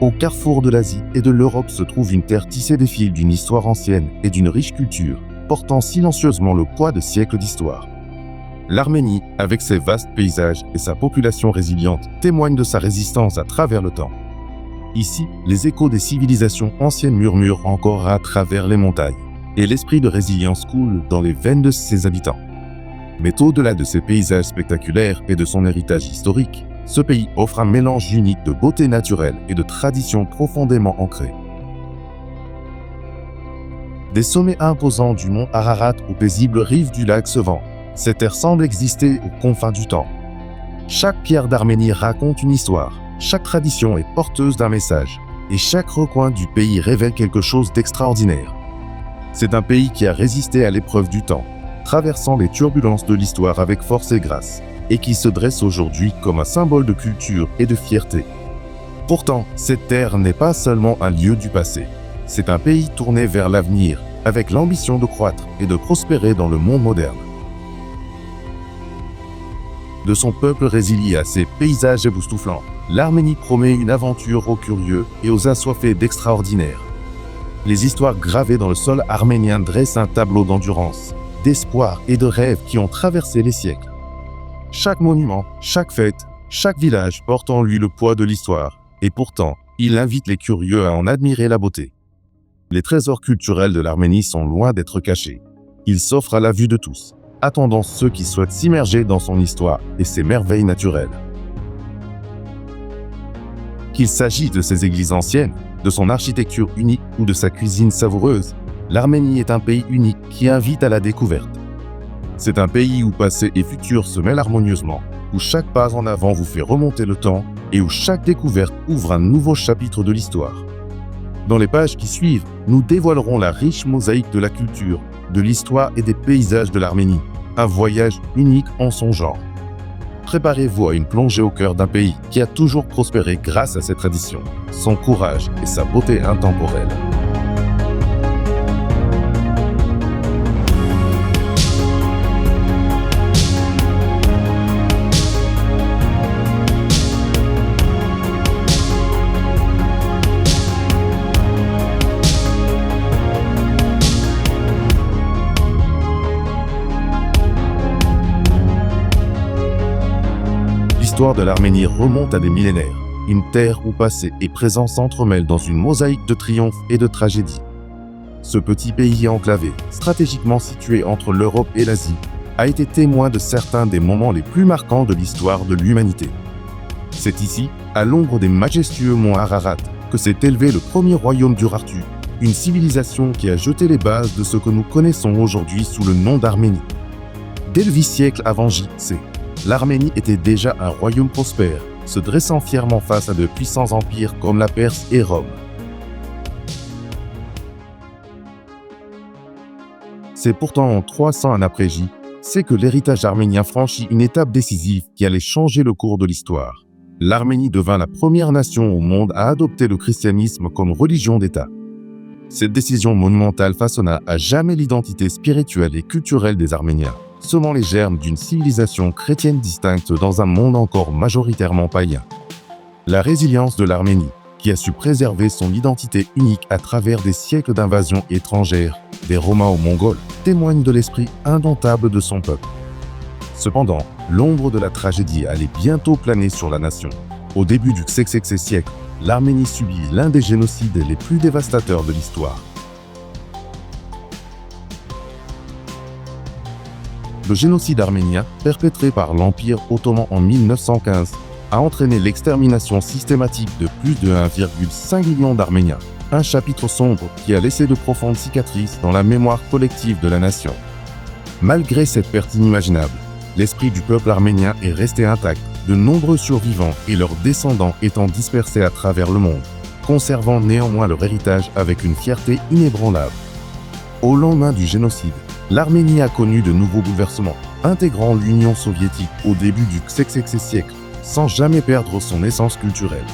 Au carrefour de l'Asie et de l'Europe se trouve une terre tissée des fils d'une histoire ancienne et d'une riche culture, portant silencieusement le poids de siècles d'histoire. L'Arménie, avec ses vastes paysages et sa population résiliente, témoigne de sa résistance à travers le temps. Ici, les échos des civilisations anciennes murmurent encore à travers les montagnes, et l'esprit de résilience coule dans les veines de ses habitants. Mais au-delà de ses paysages spectaculaires et de son héritage historique, ce pays offre un mélange unique de beauté naturelle et de traditions profondément ancrées. Des sommets imposants du mont Ararat aux paisibles rives du lac Sevan, cette terre semble exister aux confins du temps. Chaque pierre d'Arménie raconte une histoire, chaque tradition est porteuse d'un message, et chaque recoin du pays révèle quelque chose d'extraordinaire. C'est un pays qui a résisté à l'épreuve du temps, traversant les turbulences de l'histoire avec force et grâce, et qui se dresse aujourd'hui comme un symbole de culture et de fierté. Pourtant, cette terre n'est pas seulement un lieu du passé, c'est un pays tourné vers l'avenir, avec l'ambition de croître et de prospérer dans le monde moderne. De son peuple résilié à ses paysages époustouflants, l'Arménie promet une aventure aux curieux et aux assoiffés d'extraordinaire. Les histoires gravées dans le sol arménien dressent un tableau d'endurance, d'espoir et de rêves qui ont traversé les siècles. Chaque monument, chaque fête, chaque village porte en lui le poids de l'histoire, et pourtant, il invite les curieux à en admirer la beauté. Les trésors culturels de l'Arménie sont loin d'être cachés. Ils s'offrent à la vue de tous, attendant ceux qui souhaitent s'immerger dans son histoire et ses merveilles naturelles. Qu'il s'agisse de ses églises anciennes, de son architecture unique ou de sa cuisine savoureuse, l'Arménie est un pays unique qui invite à la découverte. C'est un pays où passé et futur se mêlent harmonieusement, où chaque pas en avant vous fait remonter le temps et où chaque découverte ouvre un nouveau chapitre de l'histoire. Dans les pages qui suivent, nous dévoilerons la riche mosaïque de la culture, de l'histoire et des paysages de l'Arménie, un voyage unique en son genre. Préparez-vous à une plongée au cœur d'un pays qui a toujours prospéré grâce à ses traditions, son courage et sa beauté intemporelle. L'histoire de l'Arménie remonte à des millénaires, une terre où passé et présent s'entremêlent dans une mosaïque de triomphes et de tragédies. Ce petit pays enclavé, stratégiquement situé entre l'Europe et l'Asie, a été témoin de certains des moments les plus marquants de l'histoire de l'humanité. C'est ici, à l'ombre des majestueux monts Ararat, que s'est élevé le premier royaume d'Urartu, une civilisation qui a jeté les bases de ce que nous connaissons aujourd'hui sous le nom d'Arménie. Dès le siècle avant J.C., l'Arménie était déjà un royaume prospère, se dressant fièrement face à de puissants empires comme la Perse et Rome. C'est pourtant en 301 après J.C. que l'héritage arménien franchit une étape décisive qui allait changer le cours de l'histoire. L'Arménie devint la première nation au monde à adopter le christianisme comme religion d'État. Cette décision monumentale façonna à jamais l'identité spirituelle et culturelle des Arméniens, semant les germes d'une civilisation chrétienne distincte dans un monde encore majoritairement païen. La résilience de l'Arménie, qui a su préserver son identité unique à travers des siècles d'invasions étrangères, des Romains aux Mongols, témoigne de l'esprit indomptable de son peuple. Cependant, l'ombre de la tragédie allait bientôt planer sur la nation. Au début du XVIe siècle, l'Arménie subit l'un des génocides les plus dévastateurs de l'histoire. Le génocide arménien, perpétré par l'Empire ottoman en 1915, a entraîné l'extermination systématique de plus de 1,5 million d'Arméniens, un chapitre sombre qui a laissé de profondes cicatrices dans la mémoire collective de la nation. Malgré cette perte inimaginable, l'esprit du peuple arménien est resté intact, de nombreux survivants et leurs descendants étant dispersés à travers le monde, conservant néanmoins leur héritage avec une fierté inébranlable. Au lendemain du génocide, l'Arménie a connu de nouveaux bouleversements, intégrant l'Union soviétique au début du XVIe siècle, sans jamais perdre son essence culturelle.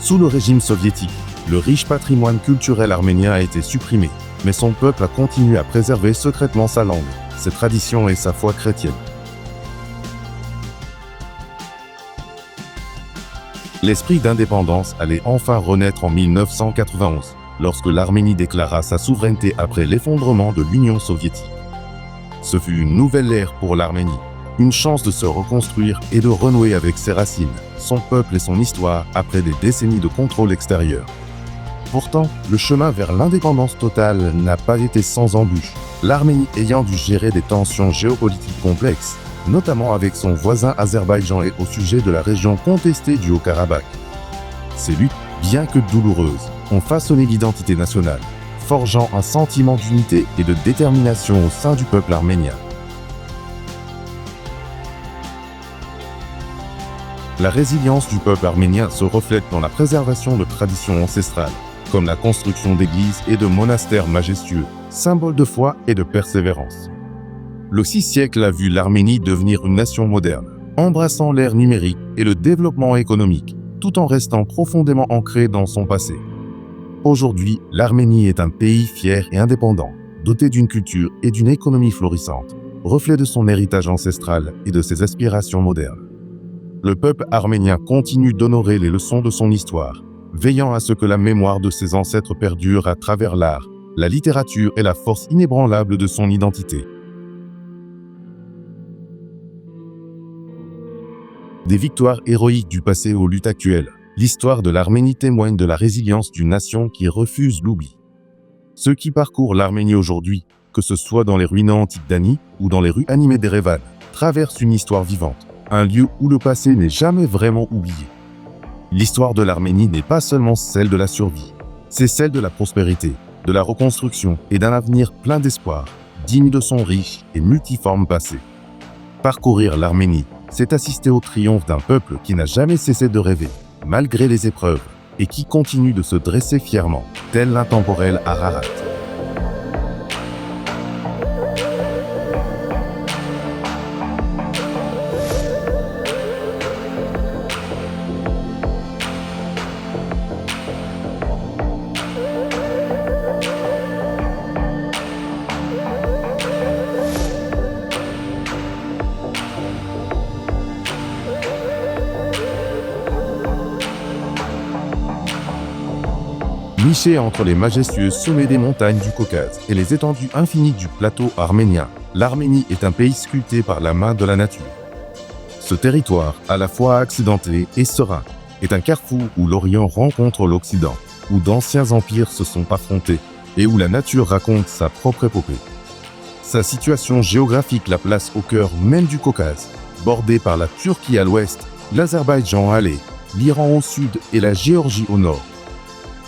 Sous le régime soviétique, le riche patrimoine culturel arménien a été supprimé, mais son peuple a continué à préserver secrètement sa langue, ses traditions et sa foi chrétienne. L'esprit d'indépendance allait enfin renaître en 1991, lorsque l'Arménie déclara sa souveraineté après l'effondrement de l'Union soviétique. Ce fut une nouvelle ère pour l'Arménie, une chance de se reconstruire et de renouer avec ses racines, son peuple et son histoire après des décennies de contrôle extérieur. Pourtant, le chemin vers l'indépendance totale n'a pas été sans embûches, l'Arménie ayant dû gérer des tensions géopolitiques complexes, notamment avec son voisin Azerbaïdjan et au sujet de la région contestée du Haut-Karabakh. Ces luttes, bien que douloureuses, ont façonné l'identité nationale, forgeant un sentiment d'unité et de détermination au sein du peuple arménien. La résilience du peuple arménien se reflète dans la préservation de traditions ancestrales, comme la construction d'églises et de monastères majestueux, symboles de foi et de persévérance. Le 6 siècle a vu l'Arménie devenir une nation moderne, embrassant l'ère numérique et le développement économique, tout en restant profondément ancré dans son passé. Aujourd'hui, l'Arménie est un pays fier et indépendant, doté d'une culture et d'une économie florissante, reflet de son héritage ancestral et de ses aspirations modernes. Le peuple arménien continue d'honorer les leçons de son histoire, veillant à ce que la mémoire de ses ancêtres perdure à travers l'art, la littérature et la force inébranlable de son identité. Des victoires héroïques du passé aux luttes actuelles, l'histoire de l'Arménie témoigne de la résilience d'une nation qui refuse l'oubli. Ceux qui parcourent l'Arménie aujourd'hui, que ce soit dans les ruines antiques d'Ani ou dans les rues animées d'Erevan, traversent une histoire vivante, un lieu où le passé n'est jamais vraiment oublié. L'histoire de l'Arménie n'est pas seulement celle de la survie, c'est celle de la prospérité, de la reconstruction et d'un avenir plein d'espoir, digne de son riche et multiforme passé. Parcourir l'Arménie, c'est assister au triomphe d'un peuple qui n'a jamais cessé de rêver, malgré les épreuves, et qui continue de se dresser fièrement, tel l'intemporel Ararat. Nichée entre les majestueux sommets des montagnes du Caucase et les étendues infinies du plateau arménien, l'Arménie est un pays sculpté par la main de la nature. Ce territoire, à la fois accidenté et serein, est un carrefour où l'Orient rencontre l'Occident, où d'anciens empires se sont affrontés et où la nature raconte sa propre épopée. Sa situation géographique la place au cœur même du Caucase, bordé par la Turquie à l'ouest, l'Azerbaïdjan à l'est, l'Iran au sud et la Géorgie au nord.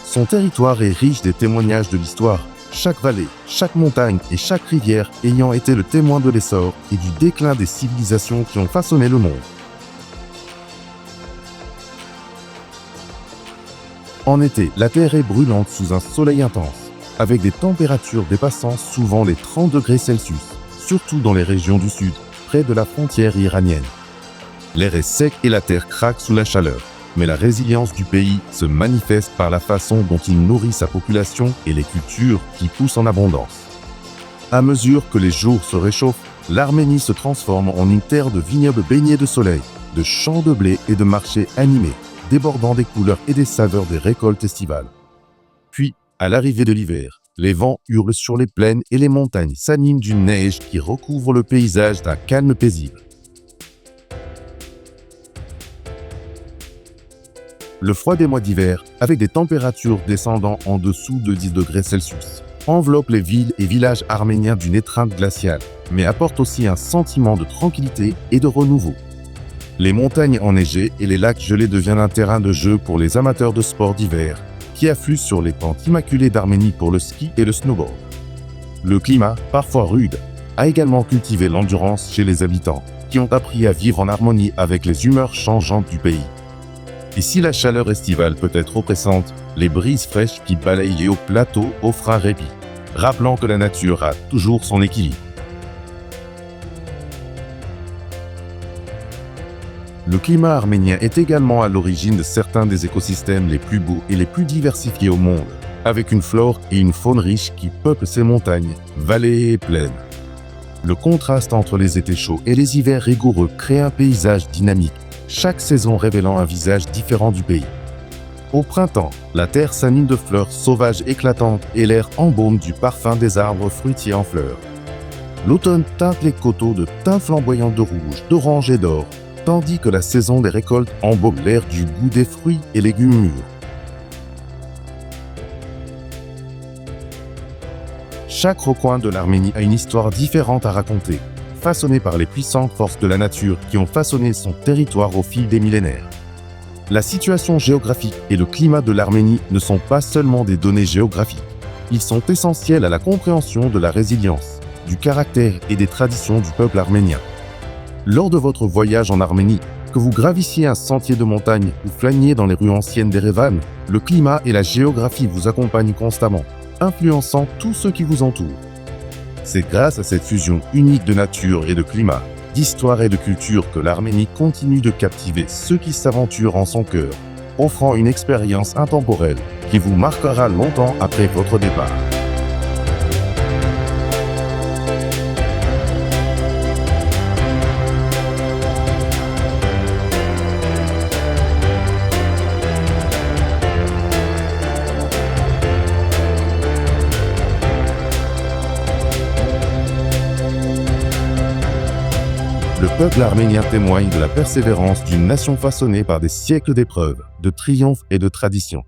Son territoire est riche des témoignages de l'histoire, chaque vallée, chaque montagne et chaque rivière ayant été le témoin de l'essor et du déclin des civilisations qui ont façonné le monde. En été, la terre est brûlante sous un soleil intense, avec des températures dépassant souvent les 30 degrés Celsius, surtout dans les régions du sud, près de la frontière iranienne. L'air est sec et la terre craque sous la chaleur. Mais la résilience du pays se manifeste par la façon dont il nourrit sa population et les cultures qui poussent en abondance. À mesure que les jours se réchauffent, l'Arménie se transforme en une terre de vignobles baignés de soleil, de champs de blé et de marchés animés, débordant des couleurs et des saveurs des récoltes estivales. Puis, à l'arrivée de l'hiver, les vents hurlent sur les plaines et les montagnes s'animent d'une neige qui recouvre le paysage d'un calme paisible. Le froid des mois d'hiver, avec des températures descendant en dessous de 10 degrés Celsius, enveloppe les villes et villages arméniens d'une étreinte glaciale, mais apporte aussi un sentiment de tranquillité et de renouveau. Les montagnes enneigées et les lacs gelés deviennent un terrain de jeu pour les amateurs de sports d'hiver, qui affluent sur les pentes immaculées d'Arménie pour le ski et le snowboard. Le climat, parfois rude, a également cultivé l'endurance chez les habitants, qui ont appris à vivre en harmonie avec les humeurs changeantes du pays. Et si la chaleur estivale peut être oppressante, les brises fraîches qui balayent les hauts plateaux offrent un répit, rappelant que la nature a toujours son équilibre. Le climat arménien est également à l'origine de certains des écosystèmes les plus beaux et les plus diversifiés au monde, avec une flore et une faune riches qui peuplent ces montagnes, vallées et plaines. Le contraste entre les étés chauds et les hivers rigoureux crée un paysage dynamique, chaque saison révélant un visage différent du pays. Au printemps, la terre s'anime de fleurs sauvages éclatantes et l'air embaume du parfum des arbres fruitiers en fleurs. L'automne teinte les coteaux de teints flamboyants de rouge, d'orange et d'or, tandis que la saison des récoltes embaume l'air du goût des fruits et légumes mûrs. Chaque recoin de l'Arménie a une histoire différente à raconter, façonnée par les puissantes forces de la nature qui ont façonné son territoire au fil des millénaires. La situation géographique et le climat de l'Arménie ne sont pas seulement des données géographiques. Ils sont essentiels à la compréhension de la résilience, du caractère et des traditions du peuple arménien. Lors de votre voyage en Arménie, que vous gravissiez un sentier de montagne ou flâniez dans les rues anciennes d'Erevan, le climat et la géographie vous accompagnent constamment, influençant tout ce qui vous entoure. C'est grâce à cette fusion unique de nature et de climat, d'histoire et de culture que l'Arménie continue de captiver ceux qui s'aventurent en son cœur, offrant une expérience intemporelle qui vous marquera longtemps après votre départ. Le peuple arménien témoigne de la persévérance d'une nation façonnée par des siècles d'épreuves, de triomphes et de traditions.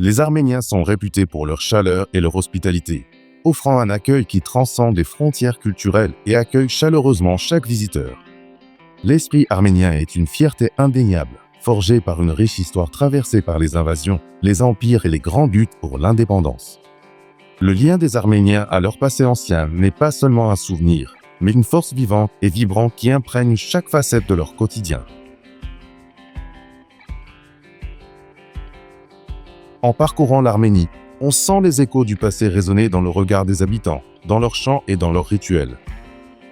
Les Arméniens sont réputés pour leur chaleur et leur hospitalité, offrant un accueil qui transcende les frontières culturelles et accueille chaleureusement chaque visiteur. L'esprit arménien est une fierté indéniable, forgée par une riche histoire traversée par les invasions, les empires et les grandes luttes pour l'indépendance. Le lien des Arméniens à leur passé ancien n'est pas seulement un souvenir, mais une force vivante et vibrante qui imprègne chaque facette de leur quotidien. En parcourant l'Arménie, on sent les échos du passé résonner dans le regard des habitants, dans leurs chants et dans leurs rituels.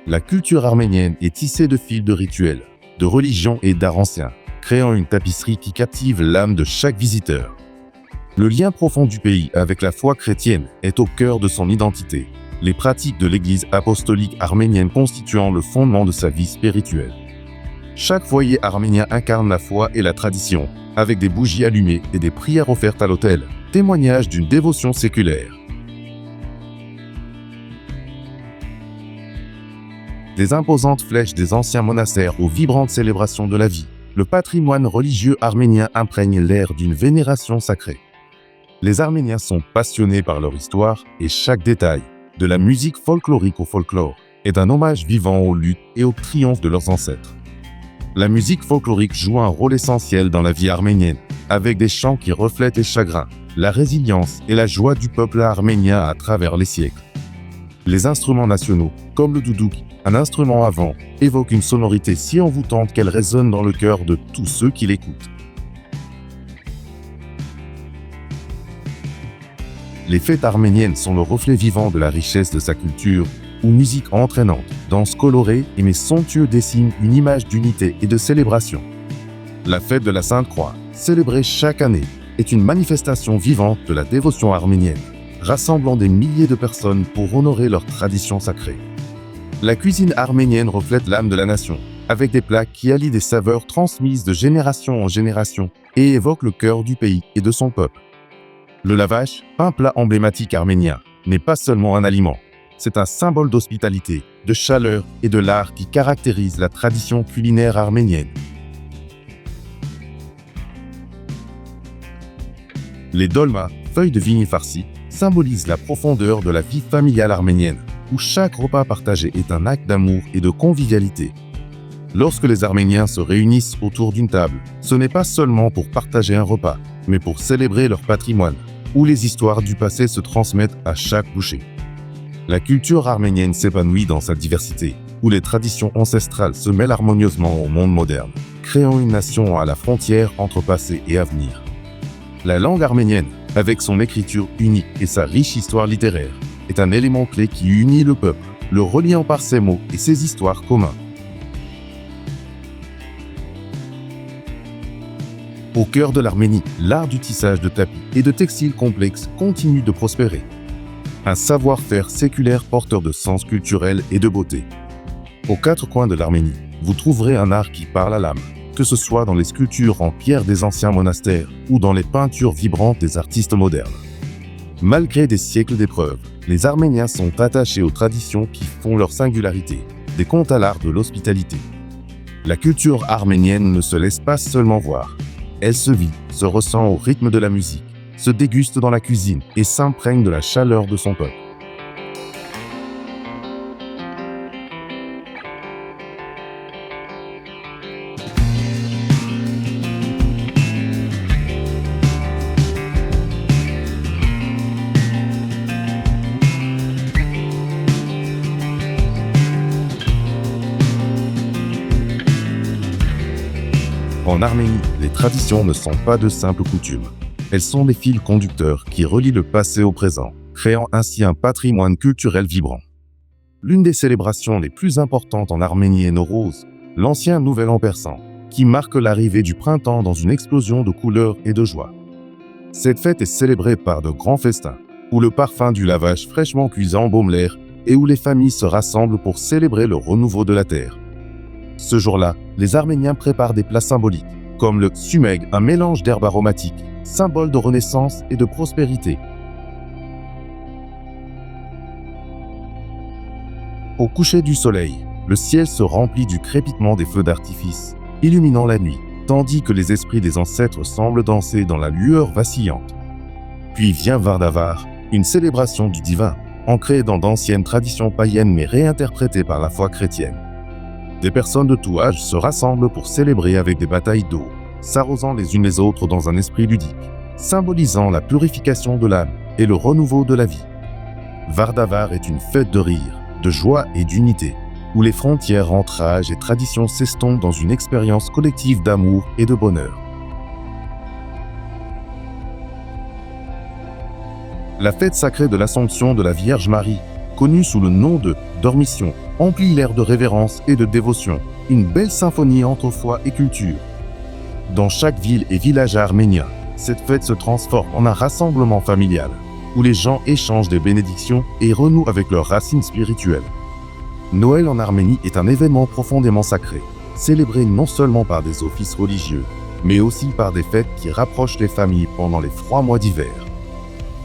La culture arménienne est tissée de fils de rituels, de religions et d'art anciens, créant une tapisserie qui captive l'âme de chaque visiteur. Le lien profond du pays avec la foi chrétienne est au cœur de son identité, les pratiques de l'Église apostolique arménienne constituant le fondement de sa vie spirituelle. Chaque foyer arménien incarne la foi et la tradition, avec des bougies allumées et des prières offertes à l'autel, témoignage d'une dévotion séculaire. Des imposantes flèches des anciens monastères aux vibrantes célébrations de la vie, le patrimoine religieux arménien imprègne l'air d'une vénération sacrée. Les Arméniens sont passionnés par leur histoire et chaque détail, de la musique folklorique au folklore, est un hommage vivant aux luttes et aux triomphes de leurs ancêtres. La musique folklorique joue un rôle essentiel dans la vie arménienne, avec des chants qui reflètent les chagrins, la résilience et la joie du peuple arménien à travers les siècles. Les instruments nationaux, comme le doudouk, un instrument à vent, évoquent une sonorité si envoûtante qu'elle résonne dans le cœur de tous ceux qui l'écoutent. Les fêtes arméniennes sont le reflet vivant de la richesse de sa culture, où musique entraînante, danse colorée et mets somptueux dessinent une image d'unité et de célébration. La fête de la Sainte-Croix, célébrée chaque année, est une manifestation vivante de la dévotion arménienne, rassemblant des milliers de personnes pour honorer leurs traditions sacrées. La cuisine arménienne reflète l'âme de la nation, avec des plats qui allient des saveurs transmises de génération en génération et évoquent le cœur du pays et de son peuple. Le lavash, un plat emblématique arménien, n'est pas seulement un aliment. C'est un symbole d'hospitalité, de chaleur et de l'art qui caractérise la tradition culinaire arménienne. Les dolmas, feuilles de vigne farcies, symbolisent la profondeur de la vie familiale arménienne, où chaque repas partagé est un acte d'amour et de convivialité. Lorsque les Arméniens se réunissent autour d'une table, ce n'est pas seulement pour partager un repas, mais pour célébrer leur patrimoine, où les histoires du passé se transmettent à chaque bouchée. La culture arménienne s'épanouit dans sa diversité, où les traditions ancestrales se mêlent harmonieusement au monde moderne, créant une nation à la frontière entre passé et avenir. La langue arménienne, avec son écriture unique et sa riche histoire littéraire, est un élément clé qui unit le peuple, le reliant par ses mots et ses histoires communes. Au cœur de l'Arménie, l'art du tissage de tapis et de textiles complexes continue de prospérer. Un savoir-faire séculaire porteur de sens culturel et de beauté. Aux quatre coins de l'Arménie, vous trouverez un art qui parle à l'âme, que ce soit dans les sculptures en pierre des anciens monastères ou dans les peintures vibrantes des artistes modernes. Malgré des siècles d'épreuves, les Arméniens sont attachés aux traditions qui font leur singularité, des contes à l'art de l'hospitalité. La culture arménienne ne se laisse pas seulement voir. Elle se vit, se ressent au rythme de la musique, se déguste dans la cuisine et s'imprègne de la chaleur de son peuple. En Arménie, les traditions ne sont pas de simples coutumes. Elles sont des fils conducteurs qui relient le passé au présent, créant ainsi un patrimoine culturel vibrant. L'une des célébrations les plus importantes en Arménie est Nowroz, l'ancien Nouvel An persan, qui marque l'arrivée du printemps dans une explosion de couleurs et de joie. Cette fête est célébrée par de grands festins, où le parfum du lavage fraîchement cuisant embaume l'air et où les familles se rassemblent pour célébrer le renouveau de la terre. Ce jour-là, les Arméniens préparent des plats symboliques, comme le sumeg, un mélange d'herbes aromatiques, symbole de renaissance et de prospérité. Au coucher du soleil, le ciel se remplit du crépitement des feux d'artifice, illuminant la nuit, tandis que les esprits des ancêtres semblent danser dans la lueur vacillante. Puis vient Vardavar, une célébration du divin, ancrée dans d'anciennes traditions païennes mais réinterprétées par la foi chrétienne. Des personnes de tout âge se rassemblent pour célébrer avec des batailles d'eau, s'arrosant les unes les autres dans un esprit ludique, symbolisant la purification de l'âme et le renouveau de la vie. Vardavar est une fête de rire, de joie et d'unité, où les frontières entre âge et tradition s'estompent dans une expérience collective d'amour et de bonheur. La fête sacrée de l'Assomption de la Vierge Marie, connue sous le nom de Dormition, emplit l'air de révérence et de dévotion, une belle symphonie entre foi et culture. Dans chaque ville et village arménien, cette fête se transforme en un rassemblement familial, où les gens échangent des bénédictions et renouent avec leurs racines spirituelles. Noël en Arménie est un événement profondément sacré, célébré non seulement par des offices religieux, mais aussi par des fêtes qui rapprochent les familles pendant les froids mois d'hiver.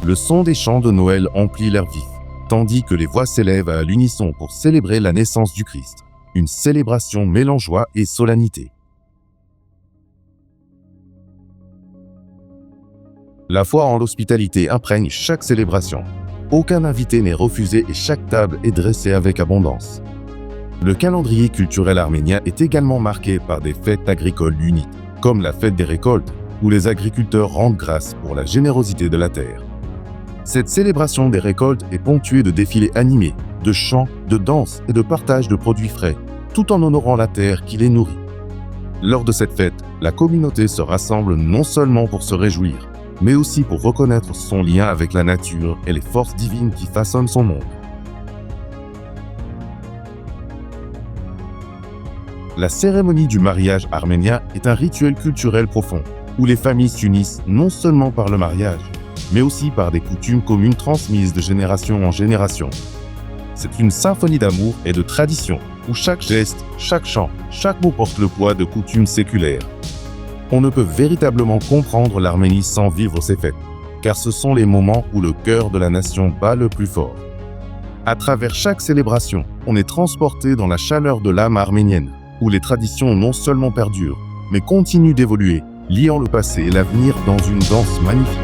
Le son des chants de Noël emplit l'air vif, tandis que les voix s'élèvent à l'unisson pour célébrer la naissance du Christ, une célébration mêlant joie et solennité. La foi en l'hospitalité imprègne chaque célébration. Aucun invité n'est refusé et chaque table est dressée avec abondance. Le calendrier culturel arménien est également marqué par des fêtes agricoles uniques, comme la fête des récoltes, où les agriculteurs rendent grâce pour la générosité de la terre. Cette célébration des récoltes est ponctuée de défilés animés, de chants, de danses et de partage de produits frais, tout en honorant la terre qui les nourrit. Lors de cette fête, la communauté se rassemble non seulement pour se réjouir, mais aussi pour reconnaître son lien avec la nature et les forces divines qui façonnent son monde. La cérémonie du mariage arménien est un rituel culturel profond, où les familles s'unissent non seulement par le mariage, mais aussi par des coutumes communes transmises de génération en génération. C'est une symphonie d'amour et de tradition, où chaque geste, chaque chant, chaque mot porte le poids de coutumes séculaires. On ne peut véritablement comprendre l'Arménie sans vivre ces fêtes, car ce sont les moments où le cœur de la nation bat le plus fort. À travers chaque célébration, on est transporté dans la chaleur de l'âme arménienne, où les traditions non seulement perdurent, mais continuent d'évoluer, liant le passé et l'avenir dans une danse magnifique.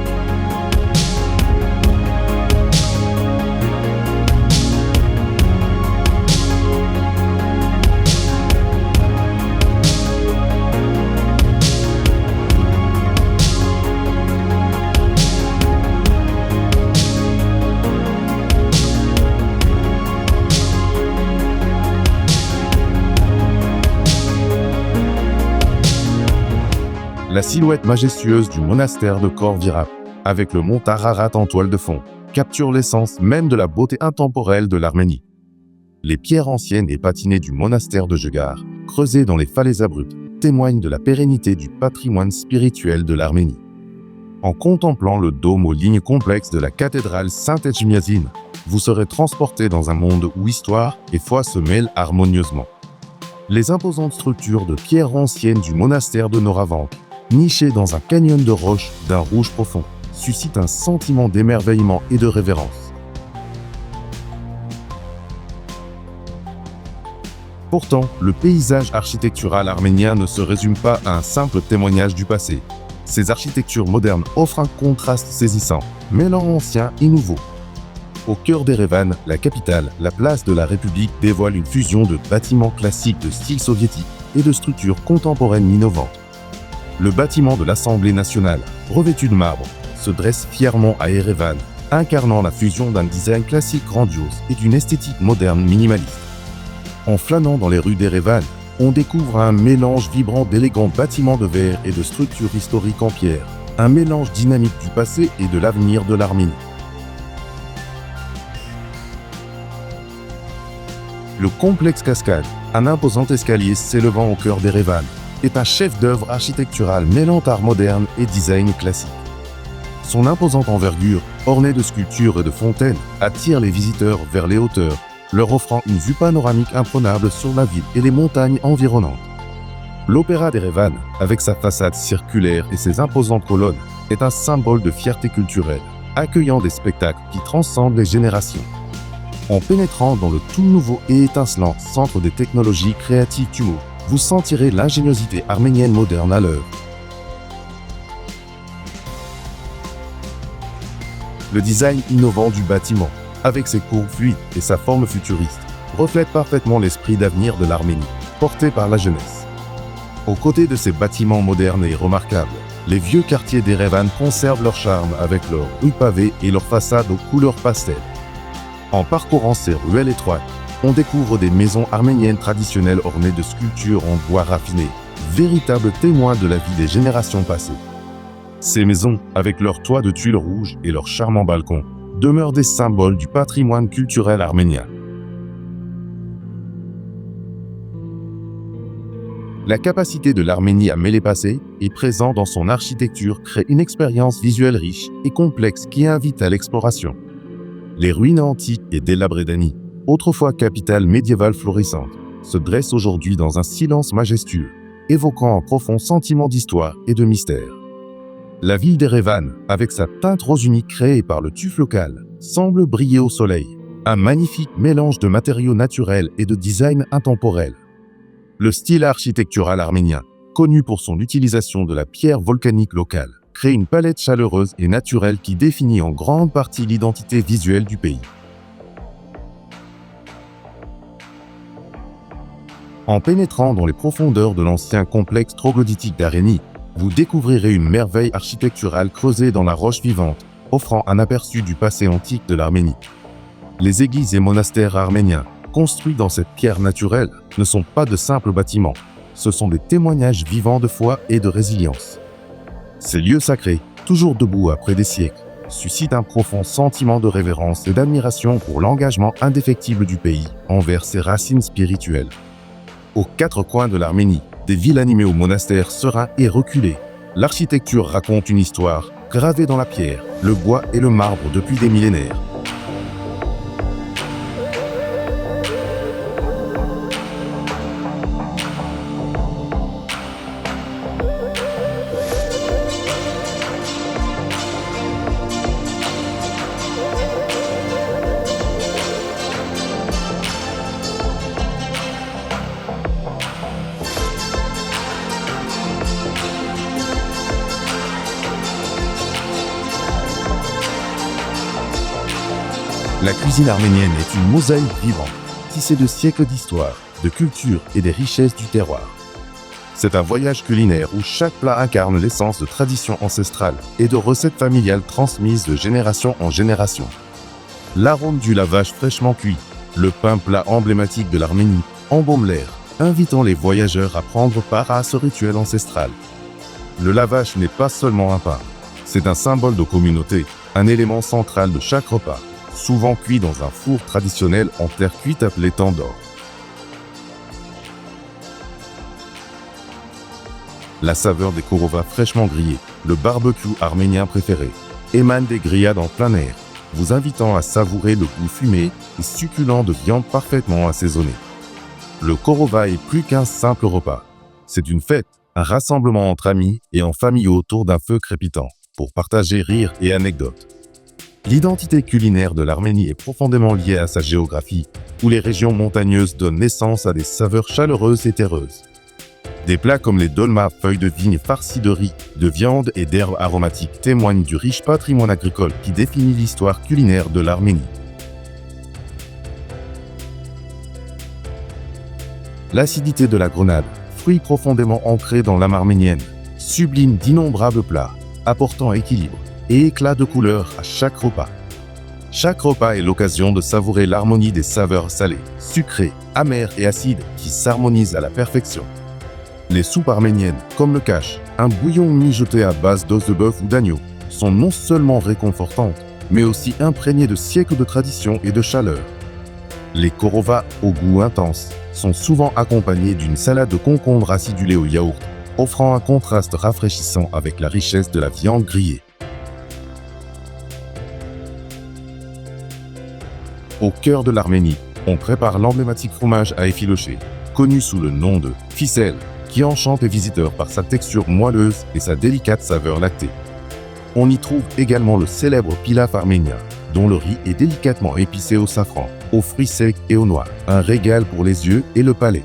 La silhouette majestueuse du monastère de Khor Virap, avec le mont Ararat en toile de fond, capture l'essence même de la beauté intemporelle de l'Arménie. Les pierres anciennes et patinées du monastère de Jegar, creusées dans les falaises abruptes, témoignent de la pérennité du patrimoine spirituel de l'Arménie. En contemplant le dôme aux lignes complexes de la cathédrale Saint-Etchmiadzin, vous serez transporté dans un monde où histoire et foi se mêlent harmonieusement. Les imposantes structures de pierre anciennes du monastère de Noravank, nichées dans un canyon de roches d'un rouge profond, suscitent un sentiment d'émerveillement et de révérence. Pourtant, le paysage architectural arménien ne se résume pas à un simple témoignage du passé. Ces architectures modernes offrent un contraste saisissant, mêlant ancien et nouveau. Au cœur d'Erevan, la capitale, la place de la République dévoile une fusion de bâtiments classiques de style soviétique et de structures contemporaines innovantes. Le bâtiment de l'Assemblée nationale, revêtu de marbre, se dresse fièrement à Erevan, incarnant la fusion d'un design classique grandiose et d'une esthétique moderne minimaliste. En flânant dans les rues d'Erevan, on découvre un mélange vibrant d'élégants bâtiments de verre et de structures historiques en pierre, un mélange dynamique du passé et de l'avenir de l'Arménie. Le complexe Cascade, un imposant escalier s'élevant au cœur d'Erevan, est un chef-d'œuvre architectural mêlant art moderne et design classique. Son imposante envergure, ornée de sculptures et de fontaines, attire les visiteurs vers les hauteurs, leur offrant une vue panoramique imprenable sur la ville et les montagnes environnantes. L'Opéra d'Erevan, avec sa façade circulaire et ses imposantes colonnes, est un symbole de fierté culturelle, accueillant des spectacles qui transcendent les générations. En pénétrant dans le tout nouveau et étincelant centre des technologies créatives TUMO, vous sentirez l'ingéniosité arménienne moderne à l'œuvre. Le design innovant du bâtiment, avec ses courbes fluides et sa forme futuriste, reflète parfaitement l'esprit d'avenir de l'Arménie, porté par la jeunesse. Aux côtés de ces bâtiments modernes et remarquables, les vieux quartiers d'Erevan conservent leur charme avec leurs rues pavées et leurs façades aux couleurs pastel. En parcourant ces ruelles étroites, on découvre des maisons arméniennes traditionnelles ornées de sculptures en bois raffiné, véritables témoins de la vie des générations passées. Ces maisons, avec leurs toits de tuiles rouges et leurs charmants balcons, demeurent des symboles du patrimoine culturel arménien. La capacité de l'Arménie à mêler passé et présent dans son architecture crée une expérience visuelle riche et complexe qui invite à l'exploration. Les ruines antiques et délabrées d'Ani, autrefois capitale médiévale florissante, se dressent aujourd'hui dans un silence majestueux, évoquant un profond sentiment d'histoire et de mystère. La ville d'Erevan, avec sa teinte rose unique créée par le tuf local, semble briller au soleil, un magnifique mélange de matériaux naturels et de design intemporel. Le style architectural arménien, connu pour son utilisation de la pierre volcanique locale, crée une palette chaleureuse et naturelle qui définit en grande partie l'identité visuelle du pays. En pénétrant dans les profondeurs de l'ancien complexe troglodytique d'Arénie, vous découvrirez une merveille architecturale creusée dans la roche vivante, offrant un aperçu du passé antique de l'Arménie. Les églises et monastères arméniens, construits dans cette pierre naturelle, ne sont pas de simples bâtiments, ce sont des témoignages vivants de foi et de résilience. Ces lieux sacrés, toujours debout après des siècles, suscitent un profond sentiment de révérence et d'admiration pour l'engagement indéfectible du pays envers ses racines spirituelles. Aux quatre coins de l'Arménie, des villes animées aux monastères sereins et reculés. L'architecture raconte une histoire, gravée dans la pierre, le bois et le marbre depuis des millénaires. La cuisine arménienne est une mosaïque vivante, tissée de siècles d'histoire, de culture et des richesses du terroir. C'est un voyage culinaire où chaque plat incarne l'essence de traditions ancestrales et de recettes familiales transmises de génération en génération. L'arôme du lavage fraîchement cuit, le pain plat emblématique de l'Arménie, embaume l'air, invitant les voyageurs à prendre part à ce rituel ancestral. Le lavage n'est pas seulement un pain, c'est un symbole de communauté, un élément central de chaque repas, souvent cuit dans un four traditionnel en terre cuite appelé tandoor. La saveur des korovas fraîchement grillés, le barbecue arménien préféré, émane des grillades en plein air, vous invitant à savourer le goût fumé et succulent de viande parfaitement assaisonnée. le korova est plus qu'un simple repas. C'est une fête, un rassemblement entre amis et en famille autour d'un feu crépitant, pour partager rires et anecdotes. L'identité culinaire de l'Arménie est profondément liée à sa géographie, où les régions montagneuses donnent naissance à des saveurs chaleureuses et terreuses. Des plats comme les dolmas, feuilles de vigne farcies de riz, de viande et d'herbes aromatiques témoignent du riche patrimoine agricole qui définit l'histoire culinaire de l'Arménie. L'acidité de la grenade, fruit profondément ancré dans l'âme arménienne, sublime d'innombrables plats, apportant équilibre et éclat de couleur à chaque repas. Chaque repas est l'occasion de savourer l'harmonie des saveurs salées, sucrées, amères et acides qui s'harmonisent à la perfection. Les soupes arméniennes, comme le kash, un bouillon mijoté à base d'os de bœuf ou d'agneau, sont non seulement réconfortantes, mais aussi imprégnées de siècles de tradition et de chaleur. Les korovas, au goût intense, sont souvent accompagnés d'une salade de concombre acidulée au yaourt, offrant un contraste rafraîchissant avec la richesse de la viande grillée. Au cœur de l'Arménie, on prépare l'emblématique fromage à effilocher, connu sous le nom de ficelle, qui enchante les visiteurs par sa texture moelleuse et sa délicate saveur lactée. On y trouve également le célèbre pilaf arménien, dont le riz est délicatement épicé au safran, aux fruits secs et aux noix, un régal pour les yeux et le palais.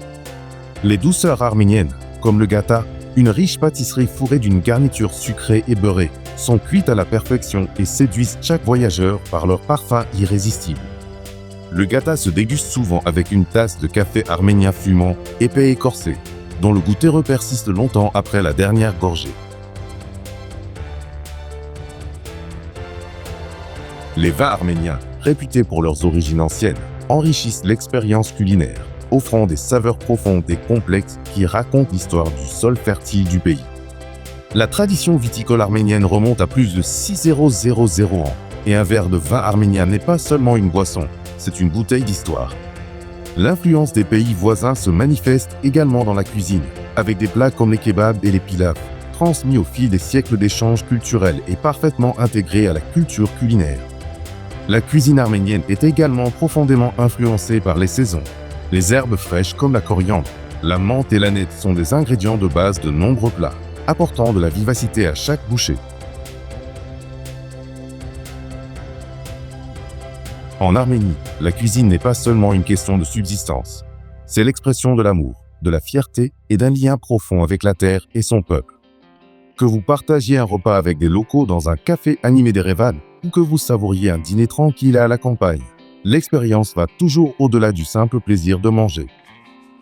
Les douceurs arméniennes, comme le gata, une riche pâtisserie fourrée d'une garniture sucrée et beurrée, sont cuites à la perfection et séduisent chaque voyageur par leur parfum irrésistible. Le gata se déguste souvent avec une tasse de café arménien fumant, épais et corsé, dont le goût terreux persiste longtemps après la dernière gorgée. Les vins arméniens, réputés pour leurs origines anciennes, enrichissent l'expérience culinaire, offrant des saveurs profondes et complexes qui racontent l'histoire du sol fertile du pays. La tradition viticole arménienne remonte à plus de 6000 ans, et un verre de vin arménien n'est pas seulement une boisson, c'est une bouteille d'histoire. L'influence des pays voisins se manifeste également dans la cuisine, avec des plats comme les kebabs et les pilafs, transmis au fil des siècles d'échanges culturels et parfaitement intégrés à la culture culinaire. La cuisine arménienne est également profondément influencée par les saisons. Les herbes fraîches comme la coriandre, la menthe et l'aneth sont des ingrédients de base de nombreux plats, apportant de la vivacité à chaque bouchée. En Arménie, la cuisine n'est pas seulement une question de subsistance. C'est l'expression de l'amour, de la fierté et d'un lien profond avec la terre et son peuple. Que vous partagiez un repas avec des locaux dans un café animé d'Erevan ou que vous savouriez un dîner tranquille à la campagne, l'expérience va toujours au-delà du simple plaisir de manger.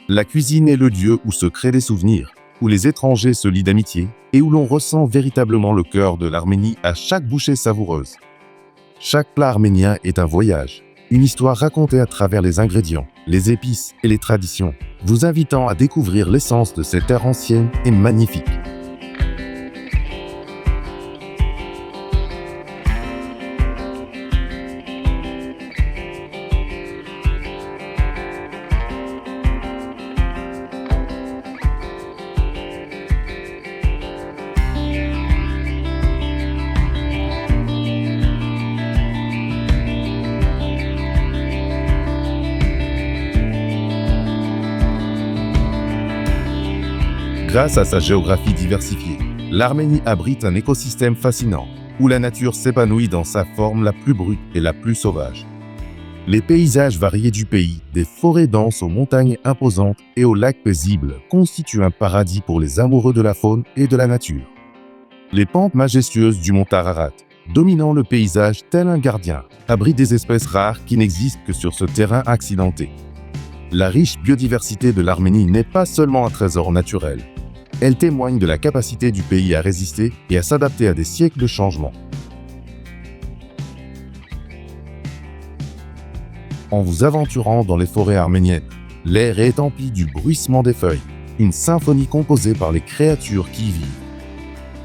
La cuisine est le lieu où se créent des souvenirs, où les étrangers se lient d'amitié et où l'on ressent véritablement le cœur de l'Arménie à chaque bouchée savoureuse. Chaque plat arménien est un voyage, une histoire racontée à travers les ingrédients, les épices et les traditions, vous invitant à découvrir l'essence de cette terre ancienne et magnifique. Grâce à sa géographie diversifiée, l'Arménie abrite un écosystème fascinant, où la nature s'épanouit dans sa forme la plus brute et la plus sauvage. Les paysages variés du pays, des forêts denses aux montagnes imposantes et aux lacs paisibles, constituent un paradis pour les amoureux de la faune et de la nature. Les pentes majestueuses du mont Ararat, dominant le paysage tel un gardien, abritent des espèces rares qui n'existent que sur ce terrain accidenté. La riche biodiversité de l'Arménie n'est pas seulement un trésor naturel. Elle témoigne de la capacité du pays à résister et à s'adapter à des siècles de changements. En vous aventurant dans les forêts arméniennes, l'air est empli du bruissement des feuilles, une symphonie composée par les créatures qui y vivent.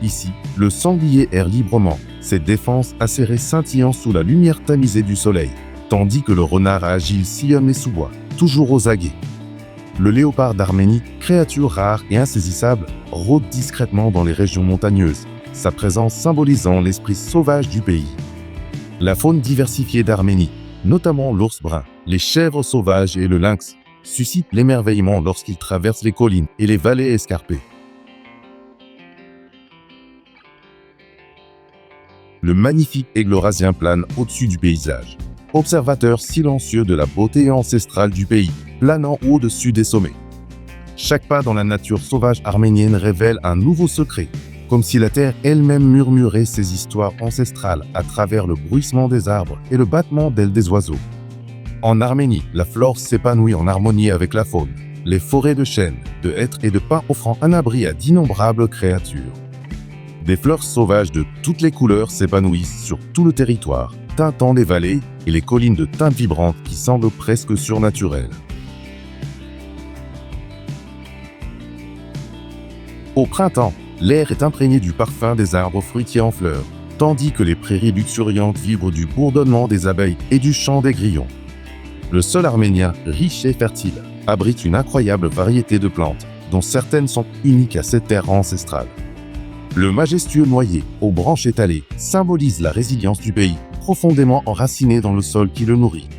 Ici, le sanglier erre librement, ses défenses acérées scintillant sous la lumière tamisée du soleil, tandis que le renard agile sillonne les sous-bois, toujours aux aguets. Le léopard d'Arménie, créature rare et insaisissable, rôde discrètement dans les régions montagneuses, sa présence symbolisant l'esprit sauvage du pays. La faune diversifiée d'Arménie, notamment l'ours brun, les chèvres sauvages et le lynx, suscite l'émerveillement lorsqu'il traverse les collines et les vallées escarpées. Le magnifique aigle eurasien plane au-dessus du paysage. Observateur silencieux de la beauté ancestrale du pays, planant au-dessus des sommets. Chaque pas dans la nature sauvage arménienne révèle un nouveau secret, comme si la terre elle-même murmurait ses histoires ancestrales à travers le bruissement des arbres et le battement d'ailes des oiseaux. En Arménie, la flore s'épanouit en harmonie avec la faune, les forêts de chênes, de hêtres et de pins offrant un abri à d'innombrables créatures. Des fleurs sauvages de toutes les couleurs s'épanouissent sur tout le territoire, teintant les vallées et les collines de teintes vibrantes qui semblent presque surnaturelles. Au printemps, l'air est imprégné du parfum des arbres fruitiers en fleurs, tandis que les prairies luxuriantes vibrent du bourdonnement des abeilles et du chant des grillons. Le sol arménien, riche et fertile, abrite une incroyable variété de plantes, dont certaines sont uniques à cette terre ancestrale. Le majestueux noyer, aux branches étalées, symbolise la résilience du pays, profondément enraciné dans le sol qui le nourrit.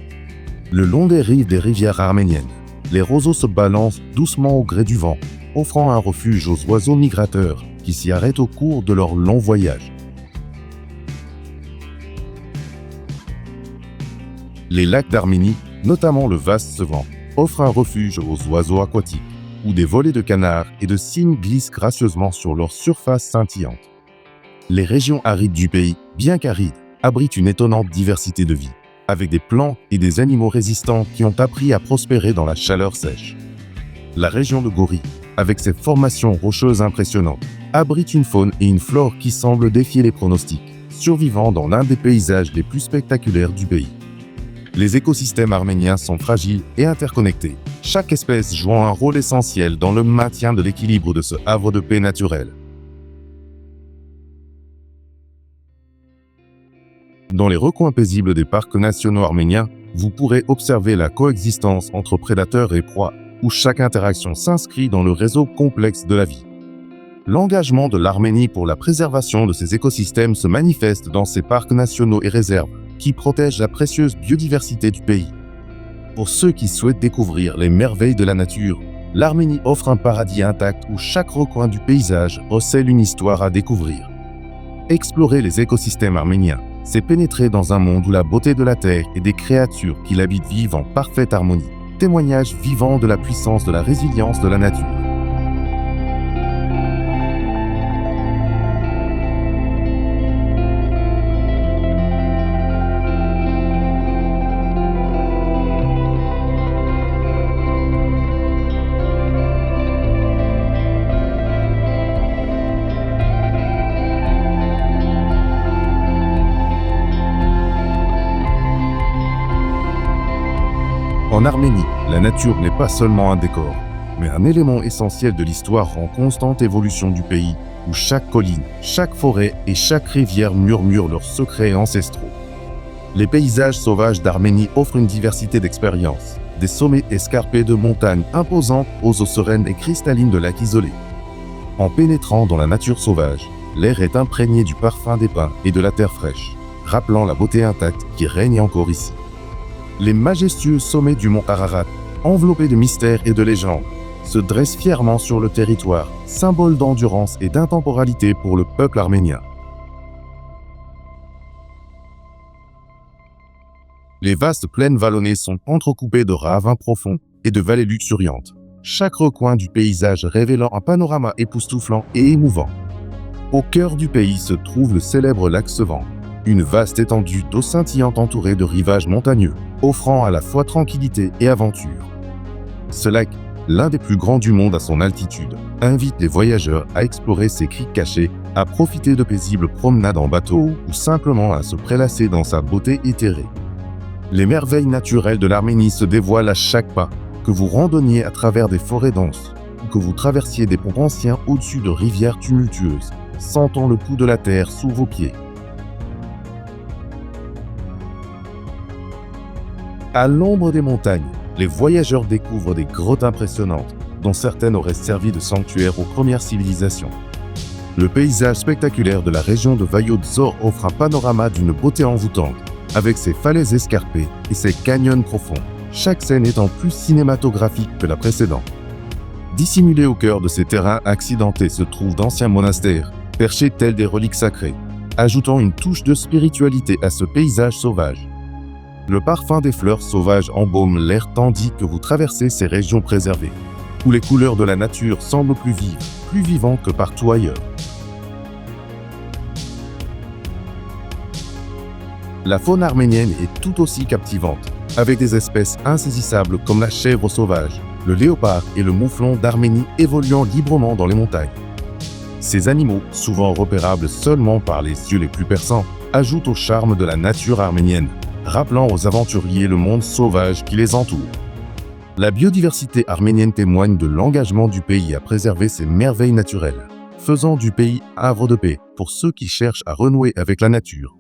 Le long des rives des rivières arméniennes, les roseaux se balancent doucement au gré du vent, offrant un refuge aux oiseaux migrateurs qui s'y arrêtent au cours de leur long voyage. Les lacs d'Arménie, notamment le vaste Sevan, offrent un refuge aux oiseaux aquatiques, où des volées de canards et de cygnes glissent gracieusement sur leur surface scintillante. Les régions arides du pays, bien qu'arides, abritent une étonnante diversité de vie, avec des plantes et des animaux résistants qui ont appris à prospérer dans la chaleur sèche. La région de Gori, avec ses formations rocheuses impressionnantes, abrite une faune et une flore qui semblent défier les pronostics, survivant dans l'un des paysages les plus spectaculaires du pays. Les écosystèmes arméniens sont fragiles et interconnectés, chaque espèce jouant un rôle essentiel dans le maintien de l'équilibre de ce havre de paix naturel. Dans les recoins paisibles des parcs nationaux arméniens, vous pourrez observer la coexistence entre prédateurs et proies, où chaque interaction s'inscrit dans le réseau complexe de la vie. L'engagement de l'Arménie pour la préservation de ces écosystèmes se manifeste dans ses parcs nationaux et réserves, qui protègent la précieuse biodiversité du pays. Pour ceux qui souhaitent découvrir les merveilles de la nature, l'Arménie offre un paradis intact où chaque recoin du paysage recèle une histoire à découvrir. Explorer les écosystèmes arméniens, c'est pénétrer dans un monde où la beauté de la terre et des créatures qui l'habitent vivent en parfaite harmonie, témoignage vivant de la puissance de la résilience de la nature. En Arménie, la nature n'est pas seulement un décor, mais un élément essentiel de l'histoire en constante évolution du pays, où chaque colline, chaque forêt et chaque rivière murmurent leurs secrets ancestraux. Les paysages sauvages d'Arménie offrent une diversité d'expériences, des sommets escarpés de montagnes imposantes aux eaux sereines et cristallines de lacs isolés. En pénétrant dans la nature sauvage, l'air est imprégné du parfum des pins et de la terre fraîche, rappelant la beauté intacte qui règne encore ici. Les majestueux sommets du mont Ararat, enveloppés de mystères et de légendes, se dressent fièrement sur le territoire, symbole d'endurance et d'intemporalité pour le peuple arménien. Les vastes plaines vallonnées sont entrecoupées de ravins profonds et de vallées luxuriantes, chaque recoin du paysage révélant un panorama époustouflant et émouvant. Au cœur du pays se trouve le célèbre lac Sevan, une vaste étendue d'eau scintillante entourée de rivages montagneux, offrant à la fois tranquillité et aventure. Ce lac, l'un des plus grands du monde à son altitude, invite les voyageurs à explorer ses criques cachées, à profiter de paisibles promenades en bateau ou simplement à se prélasser dans sa beauté éthérée. Les merveilles naturelles de l'Arménie se dévoilent à chaque pas, que vous randonniez à travers des forêts denses, ou que vous traversiez des ponts anciens au-dessus de rivières tumultueuses, sentant le pouls de la terre sous vos pieds. À l'ombre des montagnes, les voyageurs découvrent des grottes impressionnantes, dont certaines auraient servi de sanctuaire aux premières civilisations. Le paysage spectaculaire de la région de Vayodzor offre un panorama d'une beauté envoûtante, avec ses falaises escarpées et ses canyons profonds, chaque scène étant plus cinématographique que la précédente. Dissimulés au cœur de ces terrains accidentés se trouvent d'anciens monastères, perchés tels des reliques sacrées, ajoutant une touche de spiritualité à ce paysage sauvage. Le parfum des fleurs sauvages embaume l'air tandis que vous traversez ces régions préservées, où les couleurs de la nature semblent plus vives, plus vivantes que partout ailleurs. La faune arménienne est tout aussi captivante, avec des espèces insaisissables comme la chèvre sauvage, le léopard et le mouflon d'Arménie évoluant librement dans les montagnes. Ces animaux, souvent repérables seulement par les yeux les plus perçants, ajoutent au charme de la nature arménienne, rappelant aux aventuriers le monde sauvage qui les entoure. La biodiversité arménienne témoigne de l'engagement du pays à préserver ses merveilles naturelles, faisant du pays havre de paix pour ceux qui cherchent à renouer avec la nature.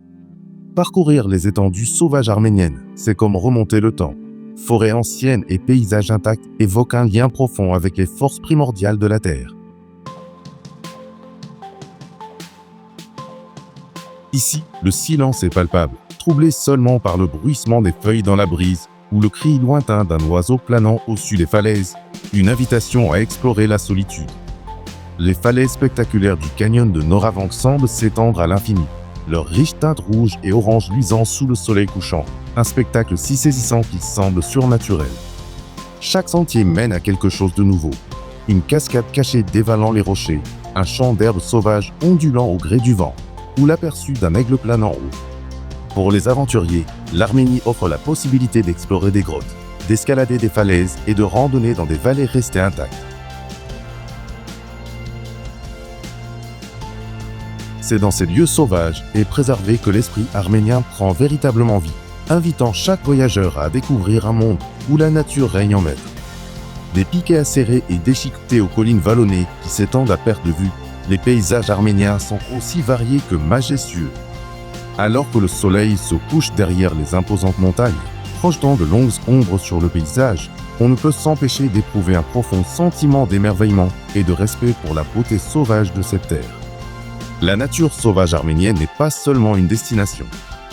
Parcourir les étendues sauvages arméniennes, c'est comme remonter le temps. Forêts anciennes et paysages intacts évoquent un lien profond avec les forces primordiales de la Terre. Ici, le silence est palpable, troublé seulement par le bruissement des feuilles dans la brise ou le cri lointain d'un oiseau planant au-dessus des falaises, une invitation à explorer la solitude. Les falaises spectaculaires du canyon de Noravang semblent s'étendre à l'infini, leurs riches teintes rouges et oranges luisant sous le soleil couchant, un spectacle si saisissant qu'il semble surnaturel. Chaque sentier mène à quelque chose de nouveau. Une cascade cachée dévalant les rochers, un champ d'herbes sauvages ondulant au gré du vent, ou l'aperçu d'un aigle planant haut. Pour les aventuriers, l'Arménie offre la possibilité d'explorer des grottes, d'escalader des falaises et de randonner dans des vallées restées intactes. C'est dans ces lieux sauvages et préservés que l'esprit arménien prend véritablement vie, invitant chaque voyageur à découvrir un monde où la nature règne en maître. Des piquets acérés et déchiquetés aux collines vallonnées qui s'étendent à perte de vue, les paysages arméniens sont aussi variés que majestueux. Alors que le soleil se couche derrière les imposantes montagnes, projetant de longues ombres sur le paysage, on ne peut s'empêcher d'éprouver un profond sentiment d'émerveillement et de respect pour la beauté sauvage de cette terre. La nature sauvage arménienne n'est pas seulement une destination.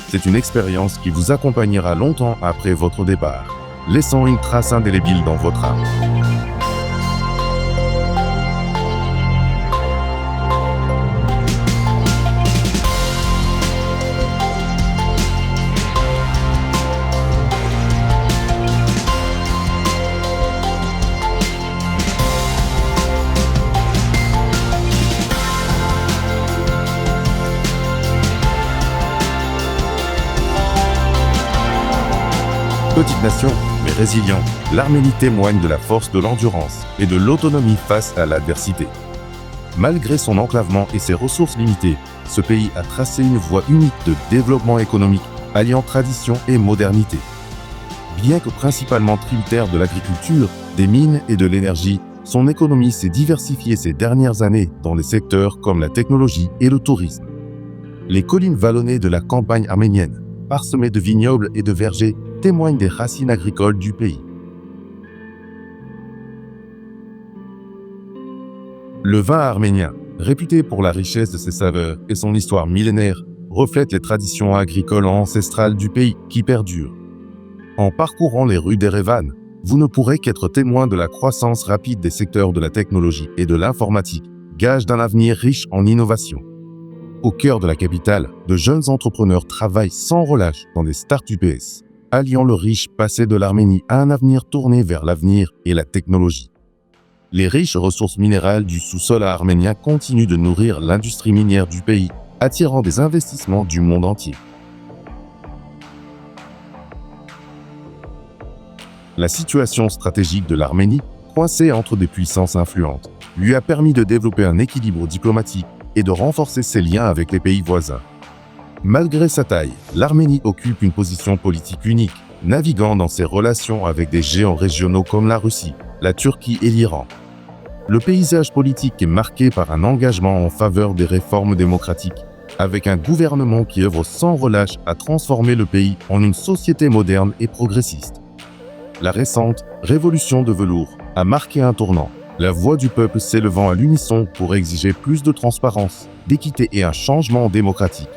C'est une expérience qui vous accompagnera longtemps après votre départ, laissant une trace indélébile dans votre âme. Petite nation, mais résiliente, l'Arménie témoigne de la force de l'endurance et de l'autonomie face à l'adversité. Malgré son enclavement et ses ressources limitées, ce pays a tracé une voie unique de développement économique, alliant tradition et modernité. Bien que principalement tributaire de l'agriculture, des mines et de l'énergie, son économie s'est diversifiée ces dernières années dans les secteurs comme la technologie et le tourisme. Les collines vallonnées de la campagne arménienne, parsemées de vignobles et de vergers, témoignent des racines agricoles du pays. Le vin arménien, réputé pour la richesse de ses saveurs et son histoire millénaire, reflète les traditions agricoles ancestrales du pays qui perdurent. En parcourant les rues d'Erevan, vous ne pourrez qu'être témoin de la croissance rapide des secteurs de la technologie et de l'informatique, gage d'un avenir riche en innovation. Au cœur de la capitale, de jeunes entrepreneurs travaillent sans relâche dans des start-ups, alliant le riche passé de l'Arménie à un avenir tourné vers l'avenir et la technologie. Les riches ressources minérales du sous-sol arménien continuent de nourrir l'industrie minière du pays, attirant des investissements du monde entier. La situation stratégique de l'Arménie, coincée entre des puissances influentes, lui a permis de développer un équilibre diplomatique et de renforcer ses liens avec les pays voisins. Malgré sa taille, l'Arménie occupe une position politique unique, naviguant dans ses relations avec des géants régionaux comme la Russie, la Turquie et l'Iran. Le paysage politique est marqué par un engagement en faveur des réformes démocratiques, avec un gouvernement qui œuvre sans relâche à transformer le pays en une société moderne et progressiste. La récente révolution de velours a marqué un tournant, la voix du peuple s'élevant à l'unisson pour exiger plus de transparence, d'équité et un changement démocratique.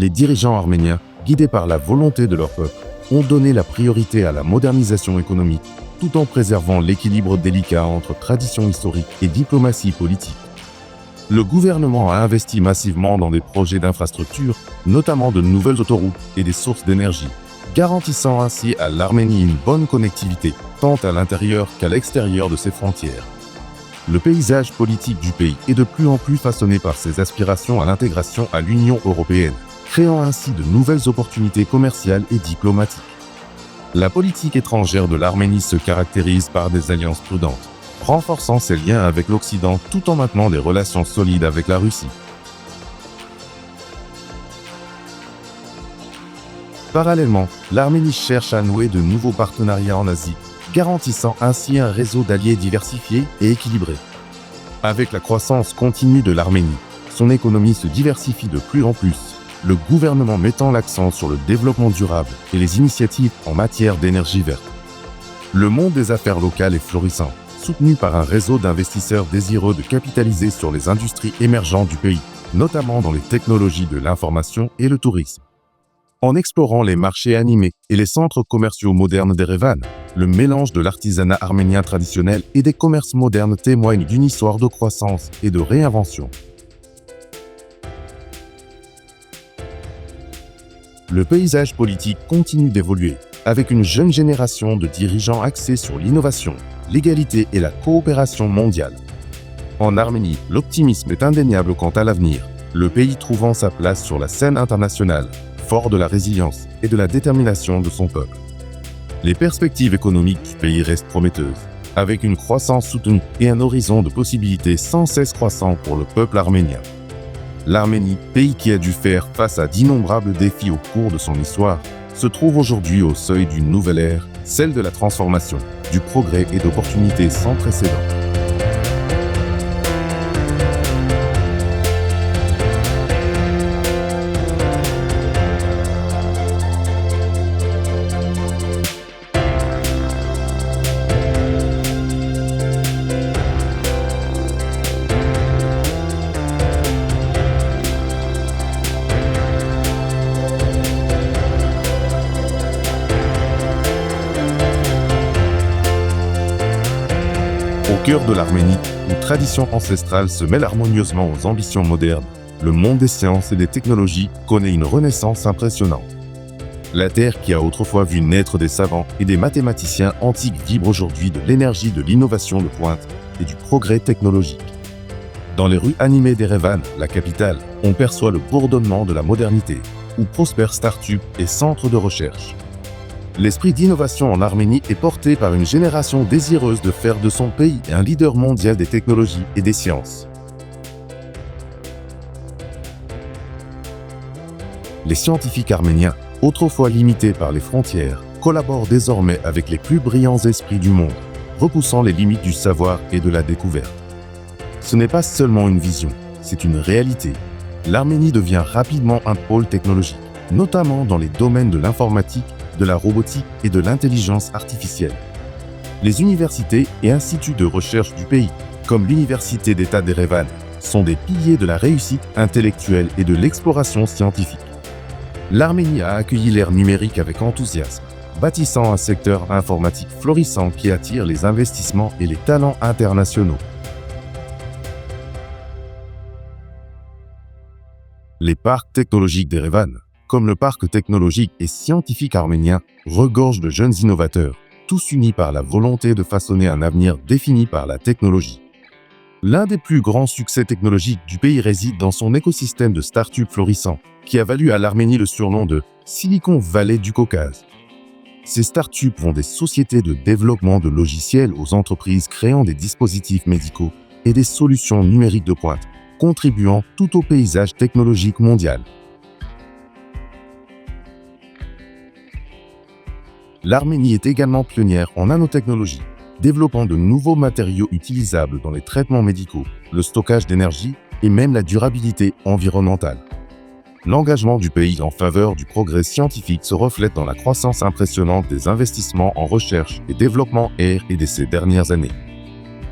Les dirigeants arméniens, guidés par la volonté de leur peuple, ont donné la priorité à la modernisation économique, tout en préservant l'équilibre délicat entre tradition historique et diplomatie politique. Le gouvernement a investi massivement dans des projets d'infrastructures, notamment de nouvelles autoroutes et des sources d'énergie, garantissant ainsi à l'Arménie une bonne connectivité, tant à l'intérieur qu'à l'extérieur de ses frontières. Le paysage politique du pays est de plus en plus façonné par ses aspirations à l'intégration à l'Union européenne, créant ainsi de nouvelles opportunités commerciales et diplomatiques. La politique étrangère de l'Arménie se caractérise par des alliances prudentes, renforçant ses liens avec l'Occident tout en maintenant des relations solides avec la Russie. Parallèlement, l'Arménie cherche à nouer de nouveaux partenariats en Asie, garantissant ainsi un réseau d'alliés diversifié et équilibré. Avec la croissance continue de l'Arménie, son économie se diversifie de plus en plus, le gouvernement mettant l'accent sur le développement durable et les initiatives en matière d'énergie verte. Le monde des affaires locales est florissant, soutenu par un réseau d'investisseurs désireux de capitaliser sur les industries émergentes du pays, notamment dans les technologies de l'information et le tourisme. En explorant les marchés animés et les centres commerciaux modernes d'Erevan, le mélange de l'artisanat arménien traditionnel et des commerces modernes témoigne d'une histoire de croissance et de réinvention. Le paysage politique continue d'évoluer, avec une jeune génération de dirigeants axés sur l'innovation, l'égalité et la coopération mondiale. En Arménie, l'optimisme est indéniable quant à l'avenir, le pays trouvant sa place sur la scène internationale, fort de la résilience et de la détermination de son peuple. Les perspectives économiques du pays restent prometteuses, avec une croissance soutenue et un horizon de possibilités sans cesse croissant pour le peuple arménien. L'Arménie, pays qui a dû faire face à d'innombrables défis au cours de son histoire, se trouve aujourd'hui au seuil d'une nouvelle ère, celle de la transformation, du progrès et d'opportunités sans précédent. Au cœur de l'Arménie, où tradition ancestrale se mêle harmonieusement aux ambitions modernes, le monde des sciences et des technologies connaît une renaissance impressionnante. La terre qui a autrefois vu naître des savants et des mathématiciens antiques vibre aujourd'hui de l'énergie de l'innovation de pointe et du progrès technologique. Dans les rues animées d'Erevan, la capitale, on perçoit le bourdonnement de la modernité, où prospèrent start-up et centres de recherche. L'esprit d'innovation en Arménie est porté par une génération désireuse de faire de son pays un leader mondial des technologies et des sciences. Les scientifiques arméniens, autrefois limités par les frontières, collaborent désormais avec les plus brillants esprits du monde, repoussant les limites du savoir et de la découverte. Ce n'est pas seulement une vision, c'est une réalité. L'Arménie devient rapidement un pôle technologique, notamment dans les domaines de l'informatique, de la robotique et de l'intelligence artificielle. Les universités et instituts de recherche du pays, comme l'Université d'État d'Erevan, sont des piliers de la réussite intellectuelle et de l'exploration scientifique. L'Arménie a accueilli l'ère numérique avec enthousiasme, bâtissant un secteur informatique florissant qui attire les investissements et les talents internationaux. Les parcs technologiques d'Erevan, comme le parc technologique et scientifique arménien, regorge de jeunes innovateurs, tous unis par la volonté de façonner un avenir défini par la technologie. L'un des plus grands succès technologiques du pays réside dans son écosystème de start-up florissant, qui a valu à l'Arménie le surnom de Silicon Valley du Caucase. Ces start-up vont des sociétés de développement de logiciels aux entreprises créant des dispositifs médicaux et des solutions numériques de pointe, contribuant tout au paysage technologique mondial. L'Arménie est également pionnière en nanotechnologie, développant de nouveaux matériaux utilisables dans les traitements médicaux, le stockage d'énergie et même la durabilité environnementale. L'engagement du pays en faveur du progrès scientifique se reflète dans la croissance impressionnante des investissements en recherche et développement R&D ces dernières années.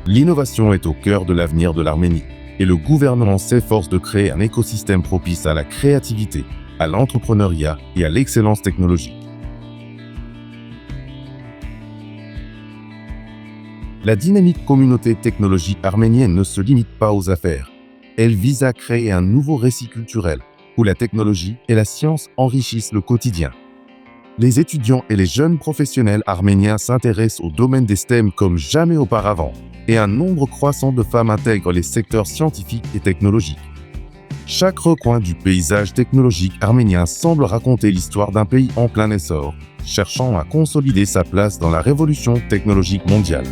L'innovation est au cœur de l'avenir de l'Arménie, et le gouvernement s'efforce de créer un écosystème propice à la créativité, à l'entrepreneuriat et à l'excellence technologique. La dynamique communauté technologique arménienne ne se limite pas aux affaires. Elle vise à créer un nouveau récit culturel où la technologie et la science enrichissent le quotidien. Les étudiants et les jeunes professionnels arméniens s'intéressent au domaine des STEM comme jamais auparavant, et un nombre croissant de femmes intègrent les secteurs scientifiques et technologiques. Chaque recoin du paysage technologique arménien semble raconter l'histoire d'un pays en plein essor, cherchant à consolider sa place dans la révolution technologique mondiale.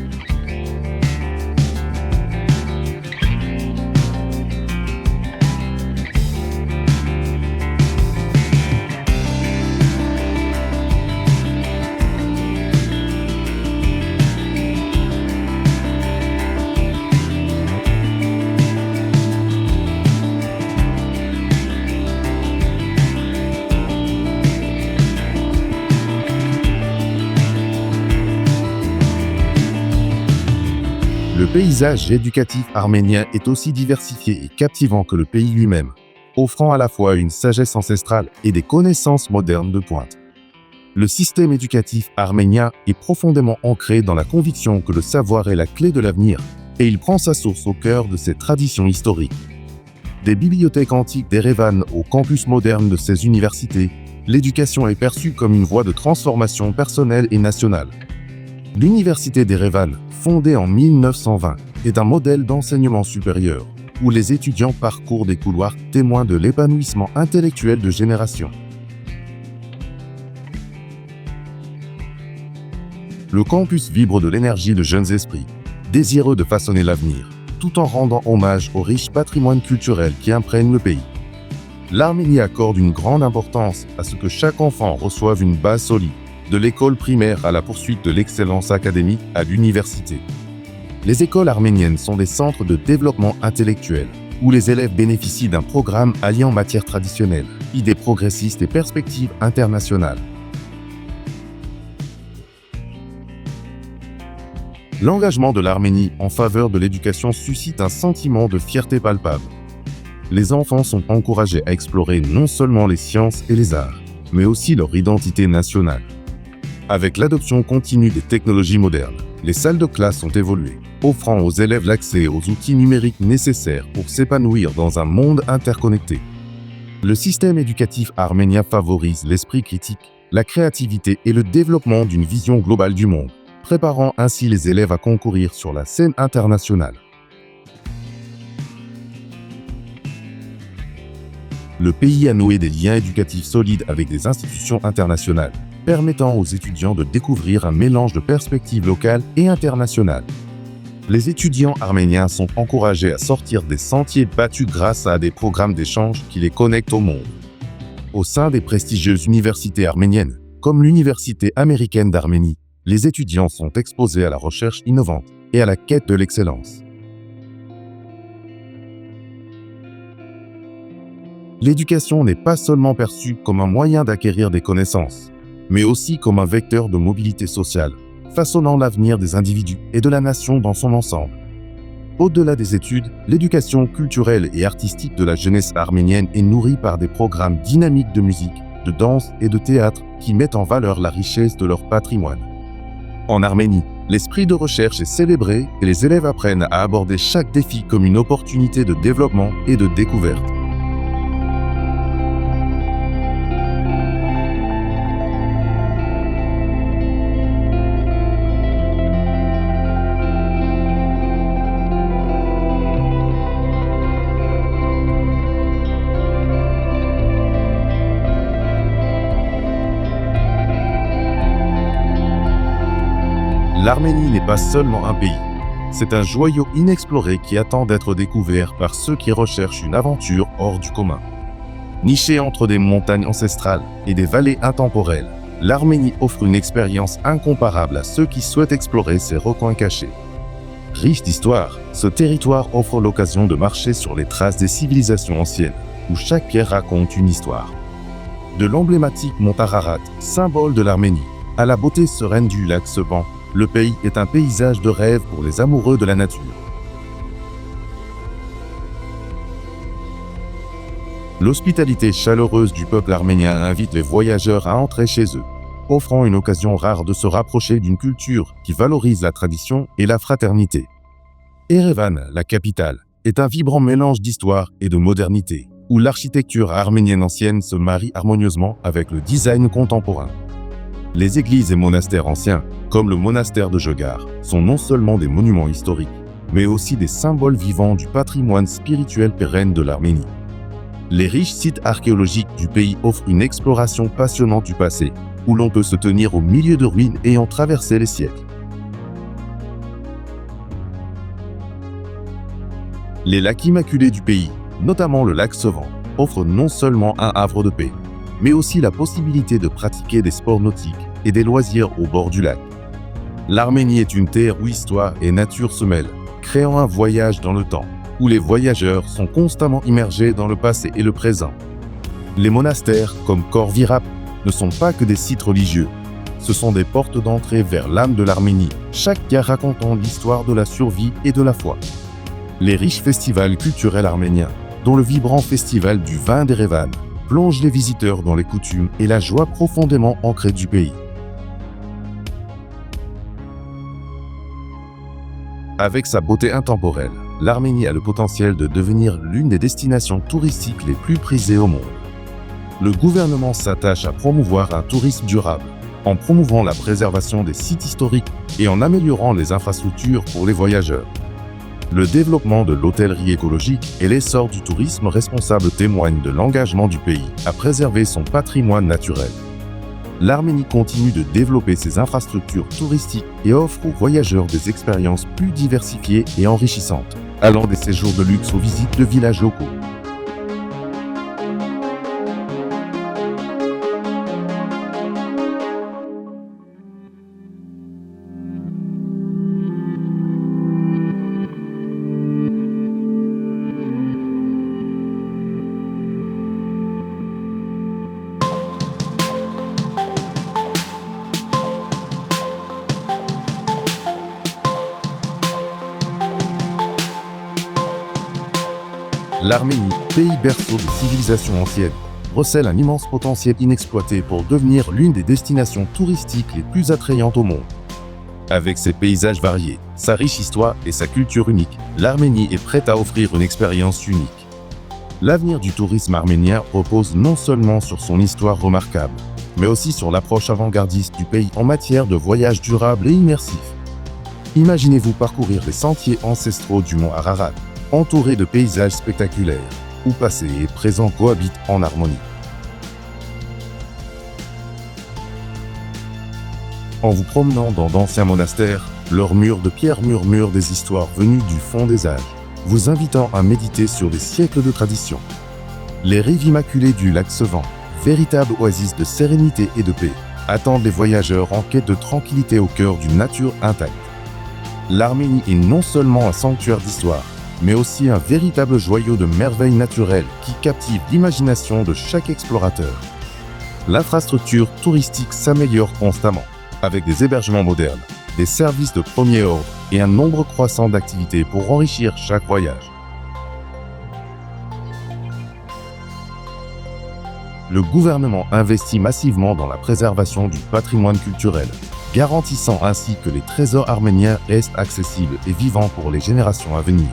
Le paysage éducatif arménien est aussi diversifié et captivant que le pays lui-même, offrant à la fois une sagesse ancestrale et des connaissances modernes de pointe. Le système éducatif arménien est profondément ancré dans la conviction que le savoir est la clé de l'avenir, et il prend sa source au cœur de ses traditions historiques. Des bibliothèques antiques d'Erevan au campus moderne de ses universités, l'éducation est perçue comme une voie de transformation personnelle et nationale. L'université d'Erevan, fondée en 1920, est un modèle d'enseignement supérieur, où les étudiants parcourent des couloirs témoins de l'épanouissement intellectuel de générations. Le campus vibre de l'énergie de jeunes esprits, désireux de façonner l'avenir, tout en rendant hommage au riche patrimoine culturel qui imprègne le pays. L'Arménie accorde une grande importance à ce que chaque enfant reçoive une base solide, de l'école primaire à la poursuite de l'excellence académique à l'université. Les écoles arméniennes sont des centres de développement intellectuel, où les élèves bénéficient d'un programme alliant matières traditionnelles, idées progressistes et perspectives internationales. L'engagement de l'Arménie en faveur de l'éducation suscite un sentiment de fierté palpable. Les enfants sont encouragés à explorer non seulement les sciences et les arts, mais aussi leur identité nationale. Avec l'adoption continue des technologies modernes, les salles de classe ont évolué, offrant aux élèves l'accès aux outils numériques nécessaires pour s'épanouir dans un monde interconnecté. Le système éducatif arménien favorise l'esprit critique, la créativité et le développement d'une vision globale du monde, préparant ainsi les élèves à concourir sur la scène internationale. Le pays a noué des liens éducatifs solides avec des institutions internationales, permettant aux étudiants de découvrir un mélange de perspectives locales et internationales. Les étudiants arméniens sont encouragés à sortir des sentiers battus grâce à des programmes d'échange qui les connectent au monde. Au sein des prestigieuses universités arméniennes, comme l'Université américaine d'Arménie, les étudiants sont exposés à la recherche innovante et à la quête de l'excellence. L'éducation n'est pas seulement perçue comme un moyen d'acquérir des connaissances, mais aussi comme un vecteur de mobilité sociale, façonnant l'avenir des individus et de la nation dans son ensemble. Au-delà des études, l'éducation culturelle et artistique de la jeunesse arménienne est nourrie par des programmes dynamiques de musique, de danse et de théâtre qui mettent en valeur la richesse de leur patrimoine. En Arménie, l'esprit de recherche est célébré et les élèves apprennent à aborder chaque défi comme une opportunité de développement et de découverte. L'Arménie n'est pas seulement un pays, c'est un joyau inexploré qui attend d'être découvert par ceux qui recherchent une aventure hors du commun. Nichée entre des montagnes ancestrales et des vallées intemporelles, l'Arménie offre une expérience incomparable à ceux qui souhaitent explorer ses recoins cachés. Riche d'histoire, ce territoire offre l'occasion de marcher sur les traces des civilisations anciennes, où chaque pierre raconte une histoire. De l'emblématique mont Ararat, symbole de l'Arménie, à la beauté sereine du lac Sevan, le pays est un paysage de rêve pour les amoureux de la nature. L'hospitalité chaleureuse du peuple arménien invite les voyageurs à entrer chez eux, offrant une occasion rare de se rapprocher d'une culture qui valorise la tradition et la fraternité. Erevan, la capitale, est un vibrant mélange d'histoire et de modernité, où l'architecture arménienne ancienne se marie harmonieusement avec le design contemporain. Les églises et monastères anciens, comme le monastère de Jogar, sont non seulement des monuments historiques, mais aussi des symboles vivants du patrimoine spirituel pérenne de l'Arménie. Les riches sites archéologiques du pays offrent une exploration passionnante du passé, où l'on peut se tenir au milieu de ruines ayant traversé les siècles. Les lacs immaculés du pays, notamment le lac Sevan, offrent non seulement un havre de paix, mais aussi la possibilité de pratiquer des sports nautiques et des loisirs au bord du lac. L'Arménie est une terre où histoire et nature se mêlent, créant un voyage dans le temps, où les voyageurs sont constamment immergés dans le passé et le présent. Les monastères, comme Khor Virap, ne sont pas que des sites religieux. Ce sont des portes d'entrée vers l'âme de l'Arménie, chaque gare racontant l'histoire de la survie et de la foi. Les riches festivals culturels arméniens, dont le vibrant festival du vin d'Erevan, plongent les visiteurs dans les coutumes et la joie profondément ancrée du pays. Avec sa beauté intemporelle, l'Arménie a le potentiel de devenir l'une des destinations touristiques les plus prisées au monde. Le gouvernement s'attache à promouvoir un tourisme durable, en promouvant la préservation des sites historiques et en améliorant les infrastructures pour les voyageurs. Le développement de l'hôtellerie écologique et l'essor du tourisme responsable témoignent de l'engagement du pays à préserver son patrimoine naturel. L'Arménie continue de développer ses infrastructures touristiques et offre aux voyageurs des expériences plus diversifiées et enrichissantes, allant des séjours de luxe aux visites de villages locaux. L'Arménie, pays berceau de civilisations anciennes, recèle un immense potentiel inexploité pour devenir l'une des destinations touristiques les plus attrayantes au monde. Avec ses paysages variés, sa riche histoire et sa culture unique, l'Arménie est prête à offrir une expérience unique. L'avenir du tourisme arménien repose non seulement sur son histoire remarquable, mais aussi sur l'approche avant-gardiste du pays en matière de voyage durable et immersif. Imaginez-vous parcourir les sentiers ancestraux du mont Ararat, entouré de paysages spectaculaires, où passé et présent cohabitent en harmonie. En vous promenant dans d'anciens monastères, leurs murs de pierre murmurent des histoires venues du fond des âges, vous invitant à méditer sur des siècles de tradition. Les rives immaculées du lac Sevan, véritable oasis de sérénité et de paix, attendent les voyageurs en quête de tranquillité au cœur d'une nature intacte. L'Arménie est non seulement un sanctuaire d'histoire, mais aussi un véritable joyau de merveilles naturelles qui captive l'imagination de chaque explorateur. L'infrastructure touristique s'améliore constamment, avec des hébergements modernes, des services de premier ordre et un nombre croissant d'activités pour enrichir chaque voyage. Le gouvernement investit massivement dans la préservation du patrimoine culturel, garantissant ainsi que les trésors arméniens restent accessibles et vivants pour les générations à venir.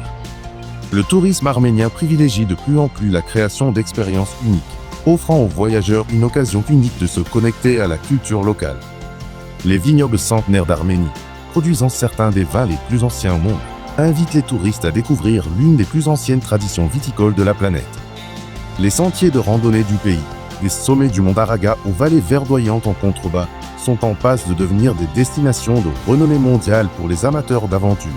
Le tourisme arménien privilégie de plus en plus la création d'expériences uniques, offrant aux voyageurs une occasion unique de se connecter à la culture locale. Les vignobles centenaires d'Arménie, produisant certains des vins les plus anciens au monde, invitent les touristes à découvrir l'une des plus anciennes traditions viticoles de la planète. Les sentiers de randonnée du pays, des sommets du mont Daraga aux vallées verdoyantes en contrebas, sont en passe de devenir des destinations de renommée mondiale pour les amateurs d'aventure.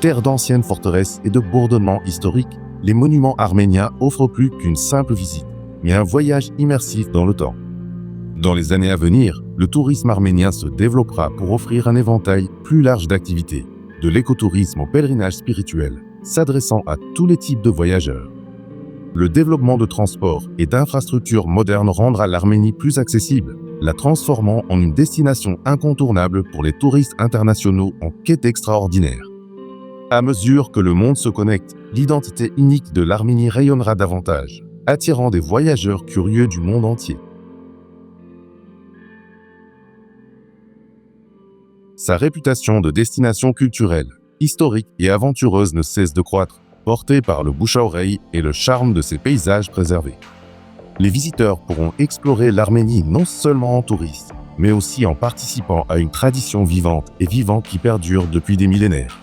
Terre d'anciennes forteresses et de bourdonnements historiques, les monuments arméniens offrent plus qu'une simple visite, mais un voyage immersif dans le temps. Dans les années à venir, le tourisme arménien se développera pour offrir un éventail plus large d'activités, de l'écotourisme au pèlerinage spirituel, s'adressant à tous les types de voyageurs. Le développement de transports et d'infrastructures modernes rendra l'Arménie plus accessible, la transformant en une destination incontournable pour les touristes internationaux en quête extraordinaire. À mesure que le monde se connecte, l'identité unique de l'Arménie rayonnera davantage, attirant des voyageurs curieux du monde entier. Sa réputation de destination culturelle, historique et aventureuse ne cesse de croître, portée par le bouche à oreille et le charme de ses paysages préservés. Les visiteurs pourront explorer l'Arménie non seulement en tourisme, mais aussi en participant à une tradition vivante qui perdure depuis des millénaires.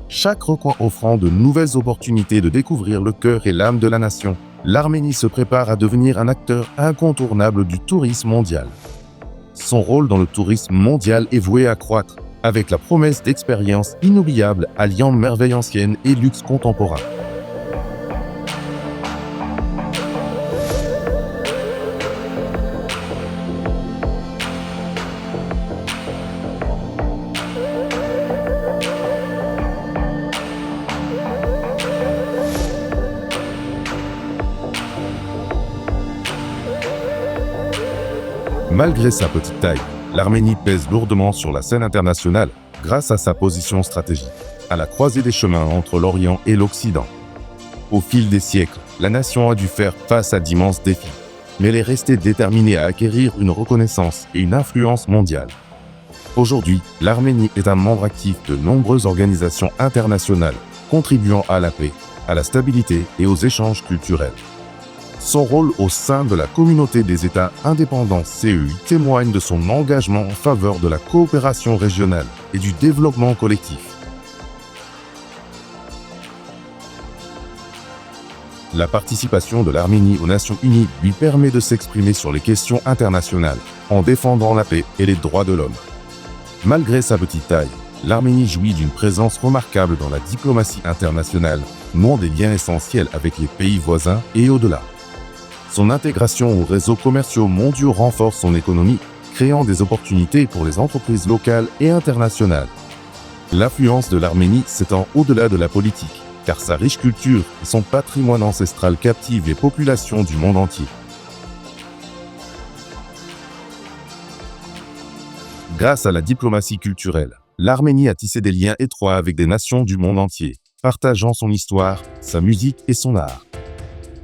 Chaque recoin offrant de nouvelles opportunités de découvrir le cœur et l'âme de la nation, l'Arménie se prépare à devenir un acteur incontournable du tourisme mondial. Son rôle dans le tourisme mondial est voué à croître, avec la promesse d'expériences inoubliables alliant merveilles anciennes et luxe contemporain. Malgré sa petite taille, l'Arménie pèse lourdement sur la scène internationale grâce à sa position stratégique, à la croisée des chemins entre l'Orient et l'Occident. Au fil des siècles, la nation a dû faire face à d'immenses défis, mais elle est restée déterminée à acquérir une reconnaissance et une influence mondiale. Aujourd'hui, l'Arménie est un membre actif de nombreuses organisations internationales, contribuant à la paix, à la stabilité et aux échanges culturels. Son rôle au sein de la communauté des États indépendants CEI témoigne de son engagement en faveur de la coopération régionale et du développement collectif. La participation de l'Arménie aux Nations Unies lui permet de s'exprimer sur les questions internationales, en défendant la paix et les droits de l'homme. Malgré sa petite taille, l'Arménie jouit d'une présence remarquable dans la diplomatie internationale, nouant des liens essentiels avec les pays voisins et au-delà. Son intégration aux réseaux commerciaux mondiaux renforce son économie, créant des opportunités pour les entreprises locales et internationales. L'influence de l'Arménie s'étend au-delà de la politique, car sa riche culture et son patrimoine ancestral captivent les populations du monde entier. Grâce à la diplomatie culturelle, l'Arménie a tissé des liens étroits avec des nations du monde entier, partageant son histoire, sa musique et son art.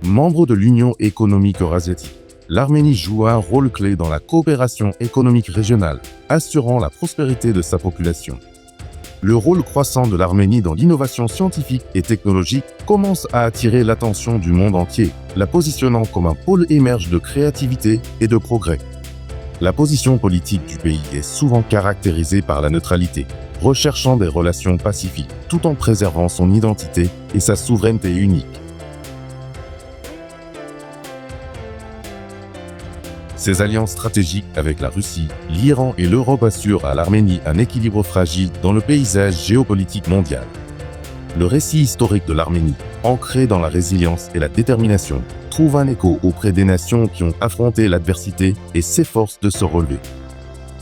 Membre de l'Union économique eurasiatique, l'Arménie joue un rôle clé dans la coopération économique régionale, assurant la prospérité de sa population. Le rôle croissant de l'Arménie dans l'innovation scientifique et technologique commence à attirer l'attention du monde entier, la positionnant comme un pôle émerge de créativité et de progrès. La position politique du pays est souvent caractérisée par la neutralité, recherchant des relations pacifiques tout en préservant son identité et sa souveraineté unique. Ces alliances stratégiques avec la Russie, l'Iran et l'Europe assurent à l'Arménie un équilibre fragile dans le paysage géopolitique mondial. Le récit historique de l'Arménie, ancré dans la résilience et la détermination, trouve un écho auprès des nations qui ont affronté l'adversité et s'efforcent de se relever.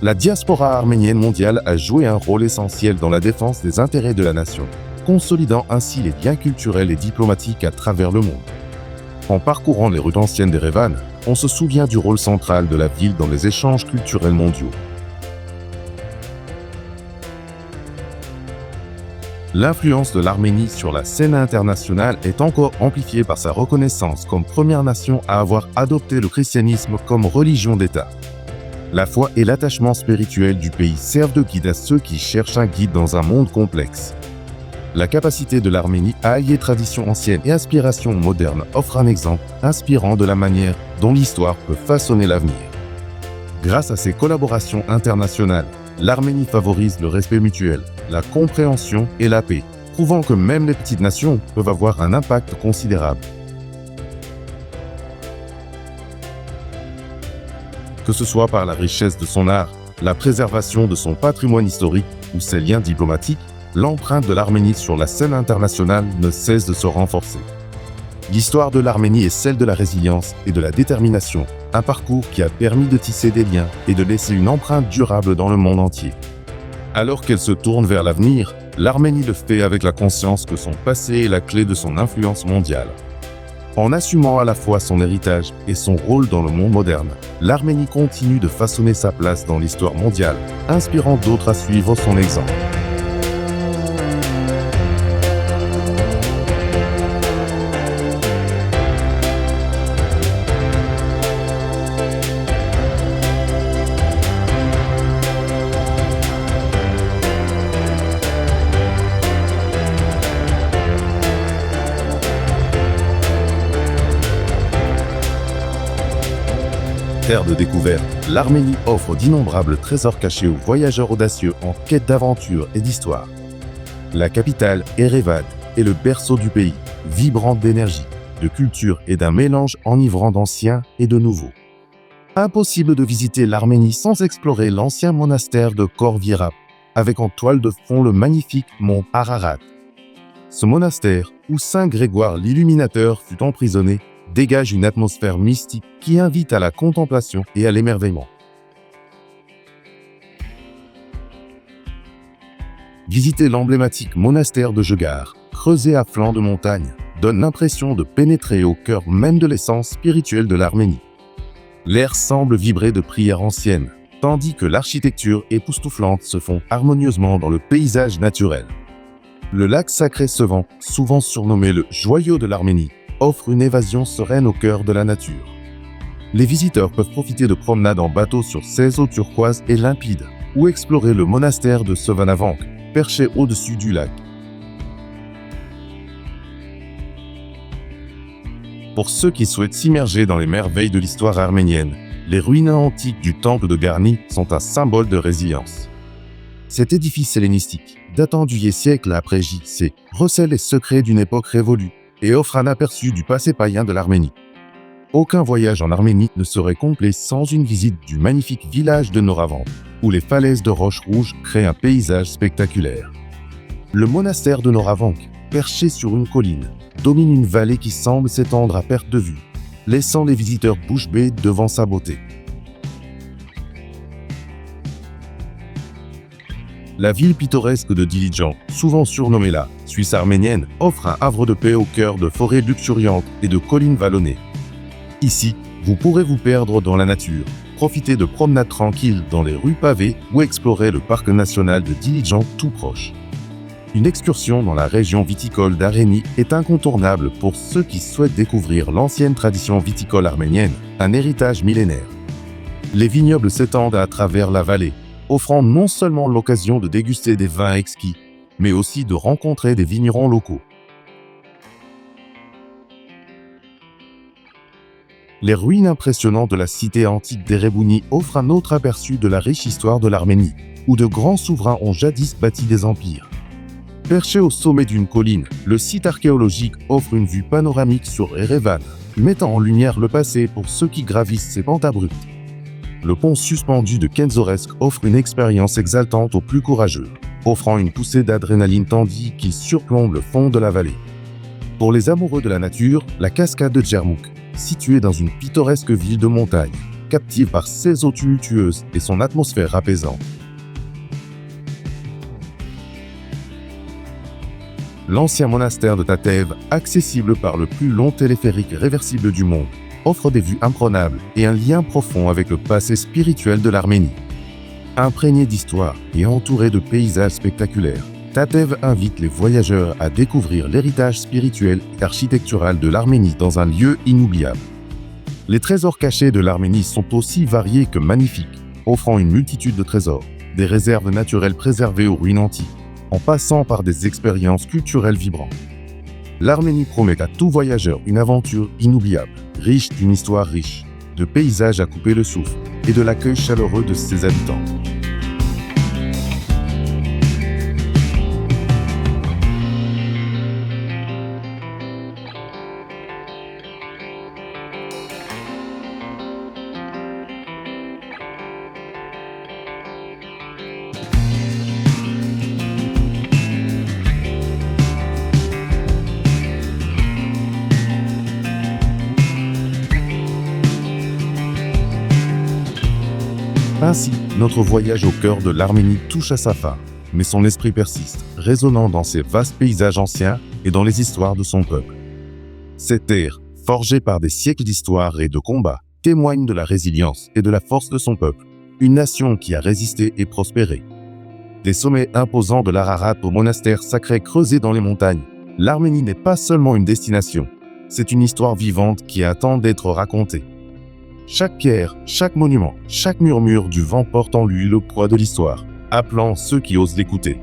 La diaspora arménienne mondiale a joué un rôle essentiel dans la défense des intérêts de la nation, consolidant ainsi les liens culturels et diplomatiques à travers le monde. En parcourant les rues anciennes d'Erevan, on se souvient du rôle central de la ville dans les échanges culturels mondiaux. L'influence de l'Arménie sur la scène internationale est encore amplifiée par sa reconnaissance comme première nation à avoir adopté le christianisme comme religion d'État. La foi et l'attachement spirituel du pays servent de guide à ceux qui cherchent un guide dans un monde complexe. La capacité de l'Arménie à allier tradition ancienne et inspiration moderne offre un exemple inspirant de la manière dont l'histoire peut façonner l'avenir. Grâce à ses collaborations internationales, l'Arménie favorise le respect mutuel, la compréhension et la paix, prouvant que même les petites nations peuvent avoir un impact considérable. Que ce soit par la richesse de son art, la préservation de son patrimoine historique ou ses liens diplomatiques, l'empreinte de l'Arménie sur la scène internationale ne cesse de se renforcer. L'histoire de l'Arménie est celle de la résilience et de la détermination, un parcours qui a permis de tisser des liens et de laisser une empreinte durable dans le monde entier. Alors qu'elle se tourne vers l'avenir, l'Arménie le fait avec la conscience que son passé est la clé de son influence mondiale. En assumant à la fois son héritage et son rôle dans le monde moderne, l'Arménie continue de façonner sa place dans l'histoire mondiale, inspirant d'autres à suivre son exemple. Terre de découverte, l'Arménie offre d'innombrables trésors cachés aux voyageurs audacieux en quête d'aventure et d'histoire. La capitale, Erevan, est le berceau du pays, vibrante d'énergie, de culture et d'un mélange enivrant d'anciens et de nouveaux. Impossible de visiter l'Arménie sans explorer l'ancien monastère de Khor-Virap, avec en toile de fond le magnifique mont Ararat. Ce monastère, où saint Grégoire l'Illuminateur fut emprisonné, dégage une atmosphère mystique qui invite à la contemplation et à l'émerveillement. Visiter l'emblématique monastère de Jegar, creusé à flanc de montagne, donne l'impression de pénétrer au cœur même de l'essence spirituelle de l'Arménie. L'air semble vibrer de prières anciennes, tandis que l'architecture époustouflante se fond harmonieusement dans le paysage naturel. Le lac sacré Sevan, souvent surnommé le joyau de l'Arménie, offre une évasion sereine au cœur de la nature. Les visiteurs peuvent profiter de promenades en bateau sur ses eaux turquoises et limpides, ou explorer le monastère de Sevanavank, perché au-dessus du lac. Pour ceux qui souhaitent s'immerger dans les merveilles de l'histoire arménienne, les ruines antiques du temple de Garni sont un symbole de résilience. Cet édifice hellénistique, datant du siècle après J.C., recèle les secrets d'une époque révolue et offre un aperçu du passé païen de l'Arménie. Aucun voyage en Arménie ne serait complet sans une visite du magnifique village de Noravan, où les falaises de roches rouges créent un paysage spectaculaire. Le monastère de Noravank, perché sur une colline, domine une vallée qui semble s'étendre à perte de vue, laissant les visiteurs bouche bée devant sa beauté. La ville pittoresque de Dilijan, souvent surnommée la Suisse arménienne, offre un havre de paix au cœur de forêts luxuriantes et de collines vallonnées. Ici, vous pourrez vous perdre dans la nature, profiter de promenades tranquilles dans les rues pavées ou explorer le parc national de Dilijan tout proche. Une excursion dans la région viticole d'Arénie est incontournable pour ceux qui souhaitent découvrir l'ancienne tradition viticole arménienne, un héritage millénaire. Les vignobles s'étendent à travers la vallée, offrant non seulement l'occasion de déguster des vins exquis, mais aussi de rencontrer des vignerons locaux. Les ruines impressionnantes de la cité antique d'Erevouni offrent un autre aperçu de la riche histoire de l'Arménie, où de grands souverains ont jadis bâti des empires. Perché au sommet d'une colline, le site archéologique offre une vue panoramique sur Erevan, mettant en lumière le passé pour ceux qui gravissent ces pentes abruptes. Le pont suspendu de Kenzoresk offre une expérience exaltante aux plus courageux, offrant une poussée d'adrénaline tandis qu'il surplombe le fond de la vallée. Pour les amoureux de la nature, la cascade de Djermouk, située dans une pittoresque ville de montagne, captive par ses eaux tumultueuses et son atmosphère apaisante. L'ancien monastère de Tatev, accessible par le plus long téléphérique réversible du monde, offre des vues imprenables et un lien profond avec le passé spirituel de l'Arménie. Imprégné d'histoire et entouré de paysages spectaculaires, Tatev invite les voyageurs à découvrir l'héritage spirituel et architectural de l'Arménie dans un lieu inoubliable. Les trésors cachés de l'Arménie sont aussi variés que magnifiques, offrant une multitude de trésors, des réserves naturelles préservées aux ruines antiques, en passant par des expériences culturelles vibrantes. L'Arménie promet à tout voyageur une aventure inoubliable, riche d'une histoire riche, de paysages à couper le souffle et de l'accueil chaleureux de ses habitants. Ainsi, notre voyage au cœur de l'Arménie touche à sa fin, mais son esprit persiste, résonnant dans ses vastes paysages anciens et dans les histoires de son peuple. Cette terre, forgée par des siècles d'histoire et de combats, témoigne de la résilience et de la force de son peuple, une nation qui a résisté et prospéré. Des sommets imposants de l'Ararat au monastère sacré creusé dans les montagnes, l'Arménie n'est pas seulement une destination, c'est une histoire vivante qui attend d'être racontée. Chaque pierre, chaque monument, chaque murmure du vent porte en lui le poids de l'histoire, appelant ceux qui osent l'écouter.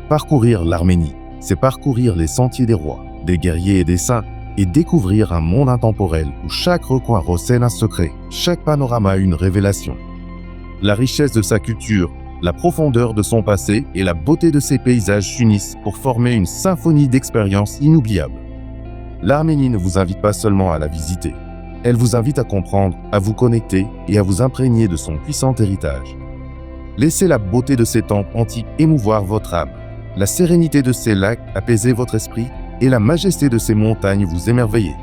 Parcourir l'Arménie, c'est parcourir les sentiers des rois, des guerriers et des saints, et découvrir un monde intemporel où chaque recoin recèle un secret, chaque panorama une révélation. La richesse de sa culture, la profondeur de son passé et la beauté de ses paysages s'unissent pour former une symphonie d'expériences inoubliables. L'Arménie ne vous invite pas seulement à la visiter. Elle vous invite à comprendre, à vous connecter et à vous imprégner de son puissant héritage. Laissez la beauté de ces temples antiques émouvoir votre âme, la sérénité de ces lacs apaiser votre esprit et la majesté de ces montagnes vous émerveiller.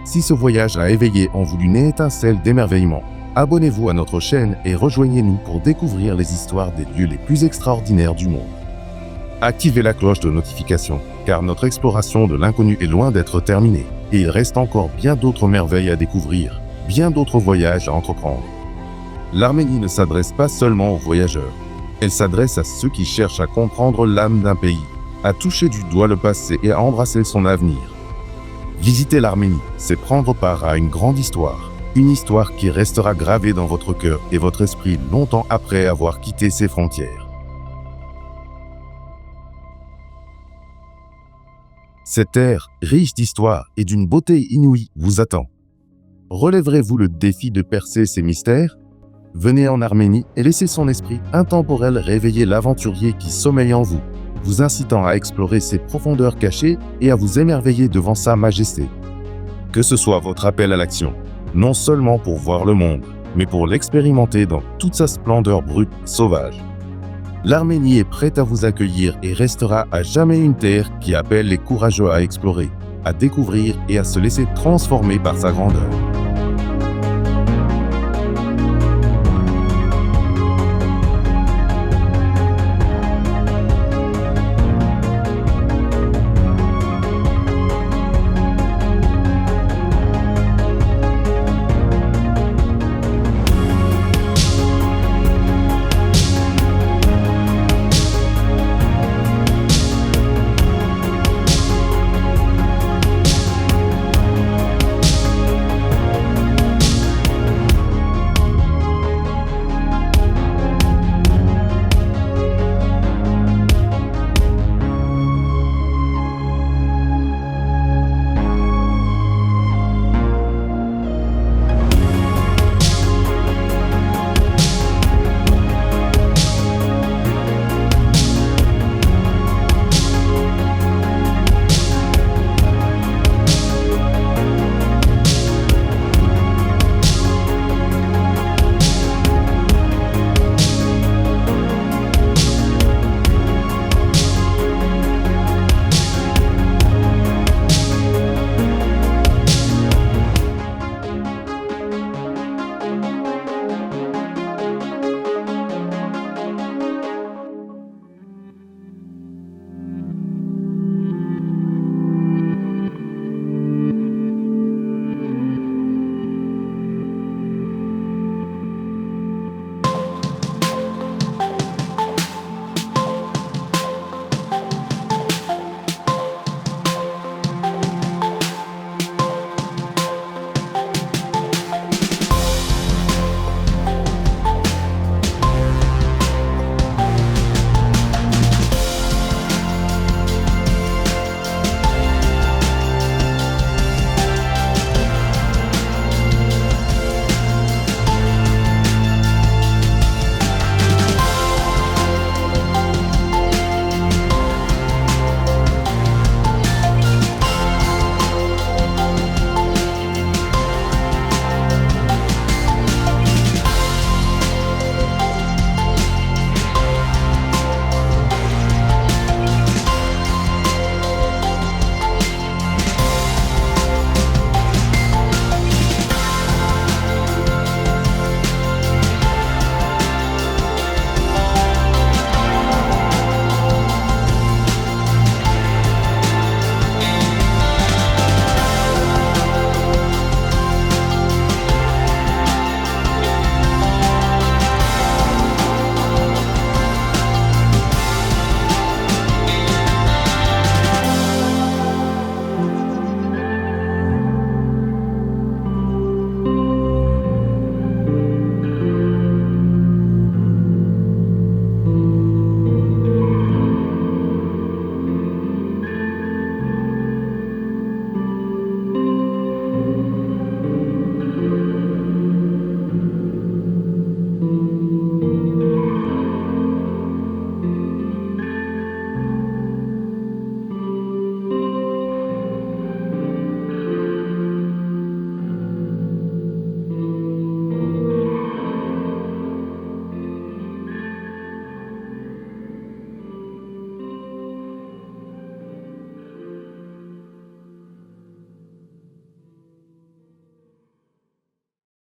Si ce voyage a éveillé en vous une étincelle d'émerveillement, abonnez-vous à notre chaîne et rejoignez-nous pour découvrir les histoires des lieux les plus extraordinaires du monde. Activez la cloche de notification, car notre exploration de l'inconnu est loin d'être terminée, et il reste encore bien d'autres merveilles à découvrir, bien d'autres voyages à entreprendre. L'Arménie ne s'adresse pas seulement aux voyageurs, elle s'adresse à ceux qui cherchent à comprendre l'âme d'un pays, à toucher du doigt le passé et à embrasser son avenir. Visiter l'Arménie, c'est prendre part à une grande histoire, une histoire qui restera gravée dans votre cœur et votre esprit longtemps après avoir quitté ses frontières. Cette terre, riche d'histoire et d'une beauté inouïe, vous attend. Relèverez-vous le défi de percer ces mystères? Venez en Arménie et laissez son esprit intemporel réveiller l'aventurier qui sommeille en vous, vous incitant à explorer ses profondeurs cachées et à vous émerveiller devant sa majesté. Que ce soit votre appel à l'action, non seulement pour voir le monde, mais pour l'expérimenter dans toute sa splendeur brute et sauvage. L'Arménie est prête à vous accueillir et restera à jamais une terre qui appelle les courageux à explorer, à découvrir et à se laisser transformer par sa grandeur.